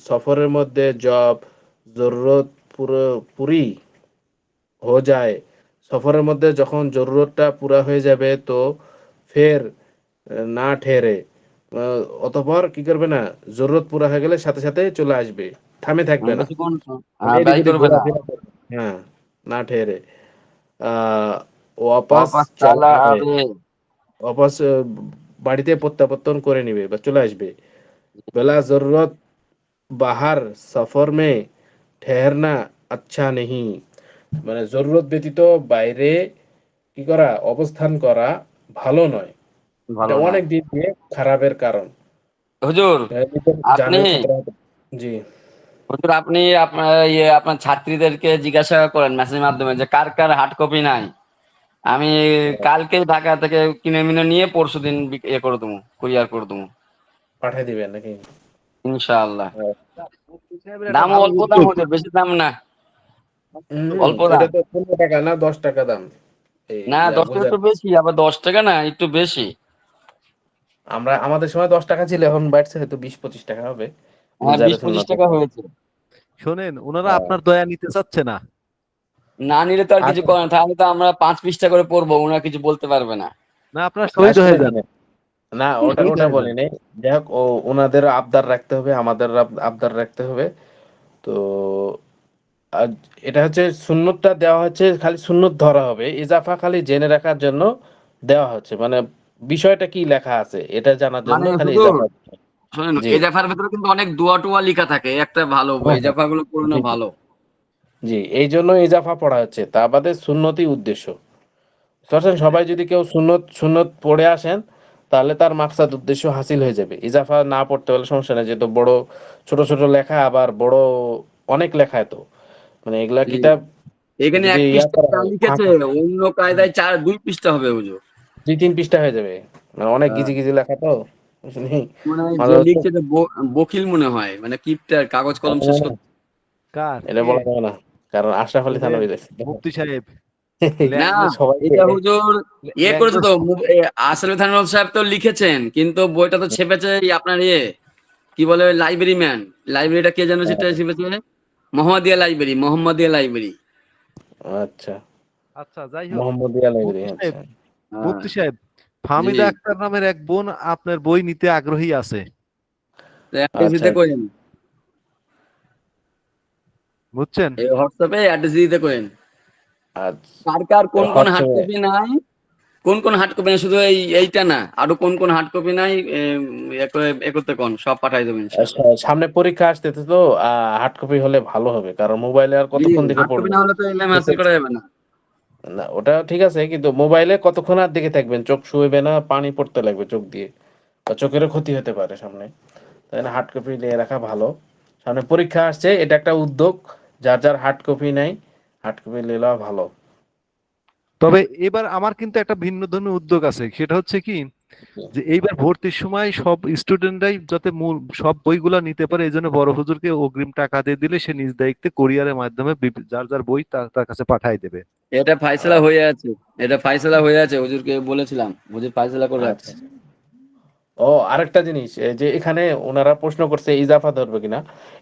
सफ़রের মধ্যে जब ज़रूरत पूरी हो যায়, সফরের মধ্যে যখন জরুরতটা পুরা হয়ে যাবে তো ফের না ঠেরে, অতঃপর কি করবে না, জরুরত পুরা হয়ে গেলে সাথে সাথে চলে আসবে, থামে থাকবে না, বেশিক্ষণ মানে এদিক ব্যয় ওদিক করবে না। ঘোরাফেরা করবে। হ্যাঁ, না ঠেরে ওয়াপাস অপাস চলা চালা আয়ে, আবে। ওয়াপাস বাড়িতে প্রত্যাবর্তন করে নিবে বা চলে আসবে। বেলা জরুরত বাহার সফর মে ঠেরনা আচ্ছা নেহি, মানে জরুরত ব্যতীত বাইরে কি করা, অবস্থান করা ভালো নয়। এটা ভালো নয় অনেক দিক দিয়ে খারাপের কারণ। হুজুর। আপনি জানের খতরা হতে। জি। হুজুর আপনি আপনার আপনার ছাত্রীদেরকে জিজ্ঞাসা করেন মেসেজের মাধ্যমে যে কার কার হার্ড কপি নাই। আমি কালকে ঢাকা থেকে কিনে মিনে নিয়ে পরশুদিন ইয়ে করে দেবো, কুরিয়ার করে দেবো, পাঠিয়ে দিবেন নাকি? ইনশাআল্লাহ। মুফতি সাহেবের একটা দামও ভালো অল্প দাম উদ্যোগ। হুজুর, বেশি দাম না। অল্প এটা দাম। তো 15 টাকা না 10 টাকা দাম, এই না, 10 টাকা বোঝার। একটু বেশি, আবার 10 টাকা না একটু বেশি। আমাদের সময় 10 টাকা ছিল, এখন বাড়ছে হয়তো 20-25 টাকা হবে। হ্যাঁ, গুলজারের 20-25 সুন্নতের টাকা দাম। হয়েছে। শোনেন, ওনারা আহ, আপনার দয়া নিতে চাচ্ছে না। না নিলে তো আর কিছু আচ্ছা, করেন, তাহলে তো আমরা 5 পৃষ্ঠা করে পড়বো, ওনারা কিছু বলতে পারবে না। না আপনারা না শহীদ হয়ে শুনেন যান। শুনেন, না ওটা শহীদ ওটা হয়ে যান। বলি নাই। যাই হোক, ওনাদের আবদার রাখতে হবে, আমাদের আবদার রাখতে হবে। তো আর এটা হচ্ছে সুন্নতটা দেওয়া হচ্ছে, খালি সুন্নত ধরা হবে, ইজাফা খালি জেনে রাখার জন্য দেওয়া হচ্ছে, মানে বিষয়টা কি লেখা আছে এটা জানার জন্য মানে খালি হুজুর ইজাফা। শোনেন, জি, এই জাফার ভিতরে কিন্তু অনেক দোয়া টোয়া লেখা থাকে, একটা ভালো বই, হ্যাঁ এই হ্যাঁ, জাফাগুলো পড়ানো জি জি ভালো। জি, এই জন্য ইজাফা পড়া হচ্ছে, তা বাদে সুন্নতই উদ্দেশ্য। ধরেন সবাই যদি কেউ সুন্নত সুন্নত পড়ে আসেন, তাহলে তার মাকসাদ উদ্দেশ্য হাসিল হয়ে যাবে। ইজাফা না পড়তে হলে সমস্যা নেই, যেহেতু বড় ছোট ছোট লেখা, আবার বড় অনেক লেখায় তো, মানে এগুলা জি। কিতাব এখানে যদি এক ইয়া পৃষ্ঠা করা যা হয় লিখেছে, অন্য কায়দায় 2 পৃষ্ঠা হবে হুজুর। 2-3 পৃষ্ঠা হয়ে যাবে, মানে অনেক হ্যাঁ, গিজি গিজি লেখা তো, বুঝলি? মানে মাঝে যে মাঝে লিখছে যে বকিল মনে হয়, মানে কিপটার, কাগজ কলম শেষ করতে। কার এটা কে? বলা যাবে না, কারণ আশরাফ আলী শোনেন থানভী দেখছে। মুফতি সাহেব, না, ল্যাঙ্গুয়েজ সবাইকে এটা হুজুর করেছে ল্যাঙ্গুয়েজ তো, আসলে থানভীর সাহেব তো লিখেছেন, কিন্তু বইটা তো ছেপেছে আপনার কি বলে, লাইব্রেরি ম্যান। লাইব্রেরিটা কে যেন সেটা ছেপেছে, মোহাম্মদিয়া লাইব্রেরি। আচ্ছা, আচ্ছা যাই হোক। মোহাম্মদিয়া লাইব্রেরি, মুফতি সাহেব, আচ্ছা। হ্যাঁ, মুফতি সাহেব, জি। ফাহমিদা আক্তার নামের এক বোন আপনার বই নিতে আগ্রহী আছে। অ্যাড্রেস আচ্ছা দিতে কইন, বুঝছেন? এই হোয়াটসঅ্যাপে অ্যাড্রেস দিতে কইন। আচ্ছা, কার কার কোন কোন হার্ড হোয়াটসঅ্যাপে। কপি নাই, কোন কোন হার্ড কপি নাই, শুধু এইটা না, আরো কোন কোন হার্ড কপি নাই, একতে কোন সব পাঠাই দেবেন ইনশাআল্লাহ। সামনে পরীক্ষা আসতেছে তো, হার্ড কপি হলে ভালো হবে, কারণ মোবাইলে আর জি, কতক্ষণ দিকে হার্ড কপি পড়বেন। না হলে তো এলএম হাসিল করা যাবে না। না ওটা ঠিক আছে, কিন্তু মোবাইলে কতক্ষণ আর দিকে থাকবেন, চোখ শুইবে না, পানি পড়তে লাগবে চোখ দিয়ে, বা চোখেরও ক্ষতি হতে পারে সামনে। তাই না, হার্ড কপি নিয়ে রাখা ভালো। সামনে পরীক্ষা আসছে, এটা একটা উদ্যোগ। যার যার হার্ড কপি নাই, হার্ড কপি নিলেও ভালো। তবে এবার আমার কিন্তু একটা ভিন্ন ধরনের উদ্যোগ আছে, সেটা হচ্ছে কি যে এইবার ভর্তির সময় সব স্টুডেন্টরাই যাতে মূল সব বইগুলা নিতে পারে, এই জন্য বড় হুজুরকে অগ্রিম টাকা দিয়ে দিলে সে নিজ দায়িত্বে কোরিয়ারের মাধ্যমে যার যার বই তার কাছে পাঠায় দেবে। এটা ফাইসলা হয়ে আছে, এটা ফাইসলা হয়ে আছে, হুজুরকে বলেছিলাম, হুজুর ফাইসলা করে আচ্ছা। রাখছে। ও আরেকটা জিনিস, এই যে এখানে ওনারা প্রশ্ন করছে ইজাফা ধরবে কিনা।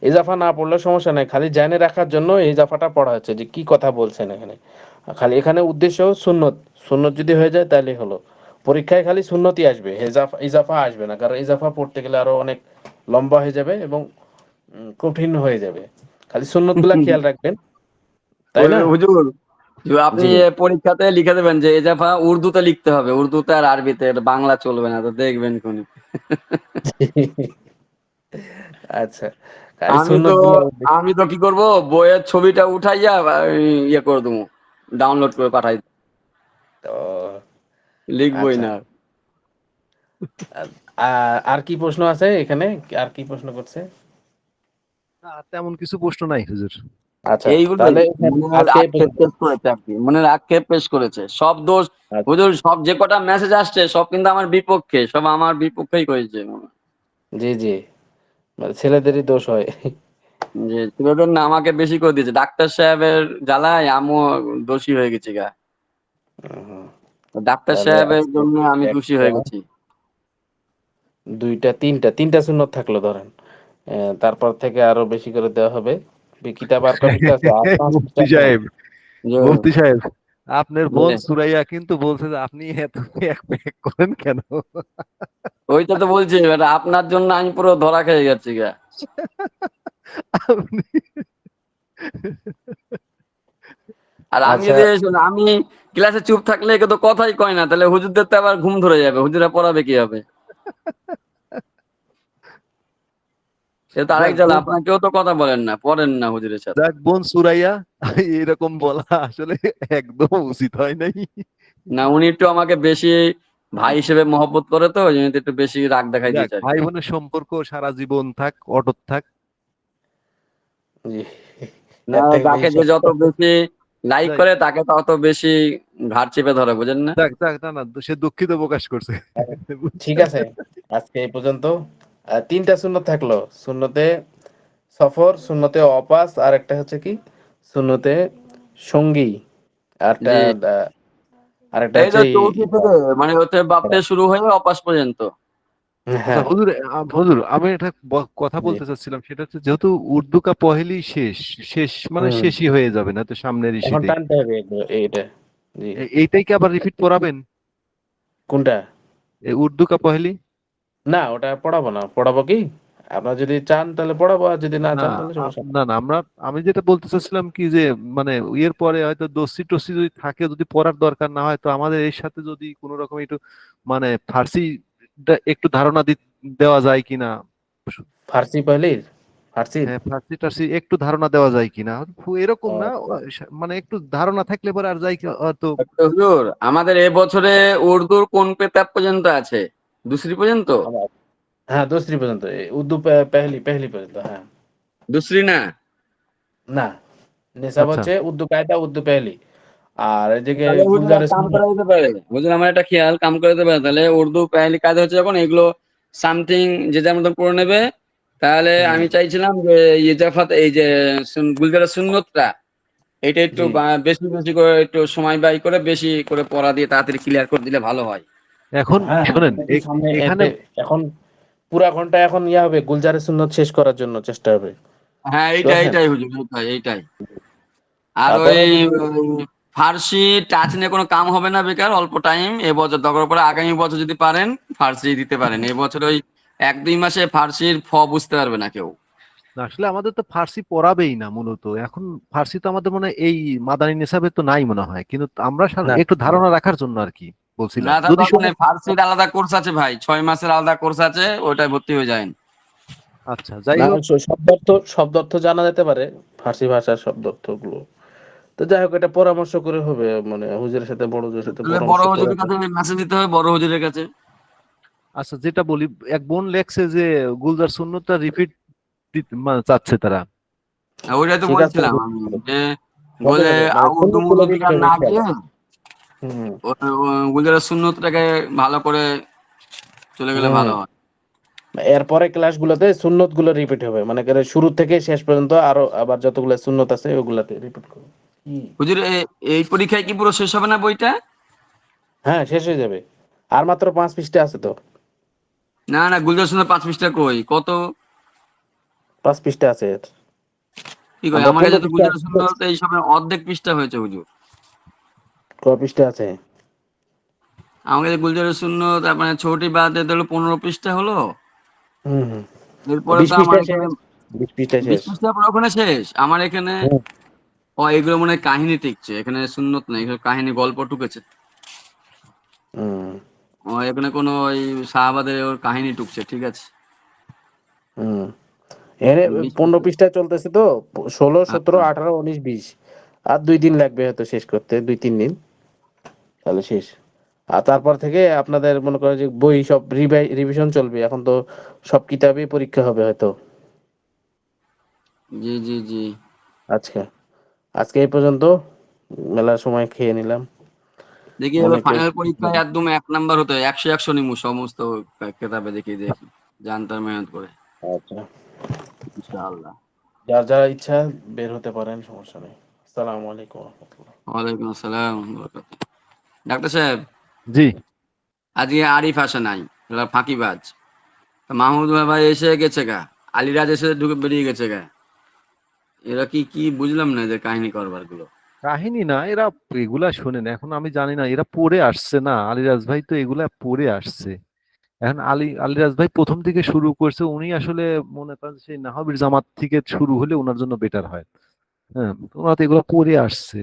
ইজাফা না পড়লে সমস্যা নাই, খালি জেনে রাখার জন্য এই ইজাফাটা পড়া হচ্ছে যে কি কথা বলছেন এখানে। খালি এখানে উদ্দেশ্য সুন্নত, সুন্নত যদি হয়ে যায় তাহলে হলো। পরীক্ষায় খালি সুন্নতই আসবে, ইজাফা আসবে না, কারণ ইজাফা পড়তে গেলে আরো অনেক লম্বা হয়ে যাবে এবং কঠিন হয়ে যাবে। খালি সুন্নত গুলা খেয়াল রাখবেন, তাই ওই না? হুজুর, আপনি জি। পরীক্ষাতে লিখে দেবেন যে এজাফা উর্দুতে লিখতে হবে, উর্দুতে আর আরবিতে, এটা বাংলা চলবে না, তো দেখবেন কোন। আচ্ছা, খালি আমি তো সুন্নত গুলা। আমি তো কি করব, বইয়ের ছবিটা উঠাইয়া ইয়ে করে দেবো, ডাউনলোড করে পাঠাই দেবো। ও লিখবই আচ্ছা। না। আর কি প্রশ্ন আছে এখানে? আর কি প্রশ্ন করছে? আর তেমন কিছু প্রশ্ন নাই হুজুর। আচ্ছা, এইগুলোই তাহলে মনের আজকে এই আক্ষেপ পর্যন্ত। পেশ করেছে আর কি, মনের আক্ষেপ পেশ করেছে, সব দোষ। আচ্ছা, হুজুর সব যে কটা মেসেজ আসছে সব কিন্তু আমার বিপক্ষে, সব আমার বিপক্ষেই করেছে। জি জি, মানে ছেলেদেরই দোষ হয়। যে ছেলেদের না আমাকে বেশি করে দিয়েছে, ডাক্তার সাহেবের জ্বালায় আমিও দোষী হয়ে গেছি গা। হুম, ডাক্তার তাহলে সাহেবের আজকে জন্য আমি দোষী একটা, হয়ে গেছি। দুইটা, তিনটা সুন্নত থাকলো ধরেন। তারপর থেকে আরো বেশি করে দেওয়া হবে। কিতাব আর কপিতে আছে, আর 5 মুফতি পৃষ্ঠা আছে না? সাহেব, যে মুফতি সাহেব, আপনার বোন যে সুরাইয়া কিন্তু বলছে যে আপনি এত এক প্যাক করেন কেন? ওইটা তো বলছি, এটা আপনার জন্য আমি পুরো ধরা খেয়ে গেছি গা। আপনি আর আমি আচ্ছা, যদি আমি ক্লাসে চুপ থাকলে একে তো কথাই কয় না, তাহলে হুজুরদের তো আবার ঘুম ধরে যাবে, হুজুরা পড়াবে কি হবে? সে তো আরেক যাক জ্বালা, বোন, আপনাকেও তো কথা বলেন না, পড়েন না হুজুরের সাথে। যাক বোন সুরাইয়া, এরকম বলা আসলে একদম উচিত হয় নাই। না, উনি একটু আমাকে বেশি ভাই হিসেবে মহব্বত করে, তো ওই জন্য একটু বেশি রাগ দেখাই যাক দিয়েছে আর কি। ভাই বোনের সম্পর্ক সারা জীবন থাক, অটুট থাক। জি, না, এর থেকে যাকে বেশি। যে যত বেশি লাইক যাই করে তাকে তত বেশি ঘাড় চেপে ধরে, বুঝেন না? যাক যাক, না না, সে দুঃখিত প্রকাশ করছে। ঠিক বুঝছেন? আছে, আজকে এই পর্যন্ত। তিনটা সুন্নত থাকলো, সুন্নতে সফর, সুন্নতে অপাস, আর একটা হচ্ছে কি সুন্নতে সঙ্গী, আরটা জি, আরেকটা এই হচ্ছে তো চৌকি থেকে, মানে হচ্ছে বাপতে শুরু হয়ে অপাস পর্যন্ত। আচ্ছা হ্যাঁ। হুজুর, হুজুর আমি একটা কথা জি। বলতে চাচ্ছিলাম, সেটা হচ্ছে যেহেতু উর্দু কা পহেলি শেষ, শেষ মানে হুম, শেষই হয়ে যাবে না তো সামনের এখন ইস্যুতে, টানতে হবে এইটা। জি। এইটাই কি আবার রিপিট পড়াবেন? কোনটা? এই উর্দু কা পহেলি? না, ওটা পড়াবো না, পড়াবো কি, আপনারা যদি চান তাহলে পড়াবো, আর যদি না না চান তাহলে সমস্যা নেই। না না, আমি যেটা বলতে চাচ্ছিলাম কি যে মানে এর পরে হয়তো দোষী টোষী যদি থাকে, যদি পড়ার দরকার না হয়, তো আমাদের এর সাথে যদি কোনো রকম একটু মানে ফার্সি একটু ধারণা দেওয়া যায় কিনা। ফার্সি পহলির, ফার্সির। হ্যাঁ, ফার্সি টার্সি একটু ধারণা দেওয়া যায় কিনা, এরকম না, আচ্ছা, মানে একটু ধারণা থাকলে পরে আর যাই তো। তো হুজুর, আমাদের এবছরে উর্দুর কোন পেতাব পর্যন্ত আছে? দুসরি পর্যন্ত? হ্যাঁ, দোসরি পর্যন্ত, উর্দু পেহলি পর্যন্ত, হ্যাঁ। দুসরি না? না, নিসাব আচ্ছা হচ্ছে উর্দু কায়দা, উর্দু পেহলি। আর এদিকে তাহলে হুজুর এক গুলজারের কাম সুন্নাত। করা যেতে পারে, হুজুর আমার একটা খেয়াল কাম করে দিতে পারে, তাহলে উর্দু পেহলি কাজ হচ্ছে যখন, এগুলো সামথিং যে যার মতন করে নেবে। তাহলে হুম, আমি চাইছিলাম যে ইজাফাত, এই যে গুলজারের সুন্নতটা, এটা একটু জি। বেশি বেশি করে একটু সময় ব্যয় করে বেশি করে পড়া দিয়ে তাড়াতাড়ি ক্লিয়ার করে দিলে ভালো হয়। এখন হ্যাঁ হ্যাঁ, শোনেন, এটা তো সামনে এখানে এখন পুরা ঘন্টা এখন ইয়া হবে, গুলজারের সুন্নত শেষ করার জন্য চেষ্টা হবে। হ্যাঁ, এইটাই বুঝছেন? এইটাই হুজুর, এইটাই এইটাই। আর ওই তারপরে যদি ফার্সি টাচ নিয়ে কোনো কাম হবে না, বেকার অল্প টাইম এবছর, দরকার পরে আগামী বছর যদি পারেন ফার্সি দিতে পারেন, এবছর ওই 1-2 মাসে ফার্সির বুঝতে পারবে না কেউ। না, আসলে আমাদের তো ফার্সি পড়াবেই না মূলত এখন। ফার্সি তো আমাদের মনে হয় এই মাদানী নিসাবে তো নাই মনে হয়, কিন্তু আমরা না, একটু ধারণা রাখার জন্য আর কি না, বলছিলাম, তার যদি দরকার নেই, ফার্সির আলাদা কোর্স আছে ভাই, 6 মাসের আলাদা কোর্স আছে, ওইটায় ভর্তি হয়ে যায়। আচ্ছা যাই না, হোক। শব্দার্থ জানা যেতে পারে, ফার্সি ভাষার শব্দার্থ গুলো। তো যাই হোক, এটা পরামর্শ করে হবে, মানে হুজুরের সাথে, বড় হুজুরের সাথে তাহলে বড় পরামর্শ করে। হুজুরের কাছে মেসেজ দিতে হবে, বড় হুজুরের কাছে। আচ্ছা যেটা বলি, এক বোন লেখছে যে গুলজার সুন্নতটা রিপিট চাচ্ছে তারা। ওইটাই তো ঠিক আছে। বলছিলাম আমি, যে বলে মানে উর্দু সুন্নতগুলো মুরদু repeat বিকার হবে না ইনশাআল্লাহ। গিয়ে হুম গুজরাট সুন্নতটাকে ভালো করে চলে গেলে হুম। ভালো হয়। এরপরে ক্লাসগুলোতে সুন্নত গুলো রিপিট হবে, মানে করে শুরু থেকে শেষ পর্যন্ত আরো আবার যতগুলো সুন্নত আছে ওগুলাতে রিপিট করবে। হুজুর এই পরীক্ষায় কি পুরো শেষ হবে না বইটা? হ্যাঁ, শেষ হয়ে যাবে। আর মাত্র 5 পৃষ্ঠা আছে তো। না না, গুজরাট সুন্নত 5 পৃষ্ঠা কই কত? 5 পৃষ্ঠা আছে এর। কি কই, আমরা আমার 15 কাছে তো পৃষ্ঠা গুজরাট সুন্নত এই সবের অর্ধেক পৃষ্ঠা হয়েছে হুজুর। কয় পৃষ্ঠা আছে? আমার কাছে গুলজারের সুন্নত তারপরে ছোটি বাদ দিয়ে হলো 15 পৃষ্ঠা হলো। হুম হুম। এরপরে 20 তো আমার পৃষ্ঠা এখানে শেষ। 20 পৃষ্ঠা 20 শেষ। পৃষ্ঠা পর ওখানে শেষ। আমার এখানে হুম এগুলো মনে হয় কাহিনী টিকছে, এখানে সুন্নত নেই, এখানে কাহিনী গল্প টুকেছে। হুম এখানে কোনো ওই সাহাবাদের ওর কাহিনী টুকছে, ঠিক আছে। হুম। এর 20 15 পৃষ্ঠা। পৃষ্ঠা চলতেছে তো, 16 17 আচ্ছা। 18 19 20। আর 2 দিন লাগবে হয়তো শেষ করতে, 2-3 দিন তাহলে শেষ। আর তারপর থেকে আপনাদের মনে করেন যে বই সব রিভিশন চলবে, এখন তো সব কিতাবেই পরীক্ষা হবে হয়তো। জি জি জি। আজকে আজকে এই পর্যন্ত, মেলার সময় খেয়ে নিলাম দেখি এবার অনেক। ফাইনাল পরীক্ষায় একদম 1 নাম্বার হতে হয়, 100 নিমু সমস্ত কেতাবে, দেখি দেখি জানতার মেহনত করে আচ্ছা, ইনশাআল্লাহ। যার যার ইচ্ছা বের হতে পারেন, সমস্যা নেই। আসসালামু আলাইকুম ওয়া রাহমাতুল্লাহ। ওয়ালাইকুম আসসালাম ওয়া বারাকাতুহু। ডাক্তার সাহেব, জি। আজকে আরিফ আসে নাই, এরা ফাঁকিবাজ। তা মাহমুদ ভাই এসে গেছে গা, আলিরাজ এসে ঢুকে বেরিয়ে গেছে গা। এরা কি কি বুঝলাম না যে কাহিনী করবার গুলো। কাহিনী না, এরা এগুলা শোনেন, এখন আমি জানি না, এরা পড়ে আসছে না, আলিরাজ ভাই তো এগুলা পড়ে আসছে। এখন আলিরাজ ভাই প্রথম থেকে শুরু করছে, উনি আসলে মনে করেন সেই নাহবির জামাত থেকে শুরু হলে ওনার জন্য বেটার হয়। হ্যাঁ, ওনারা তো এগুলো পড়ে আসছে।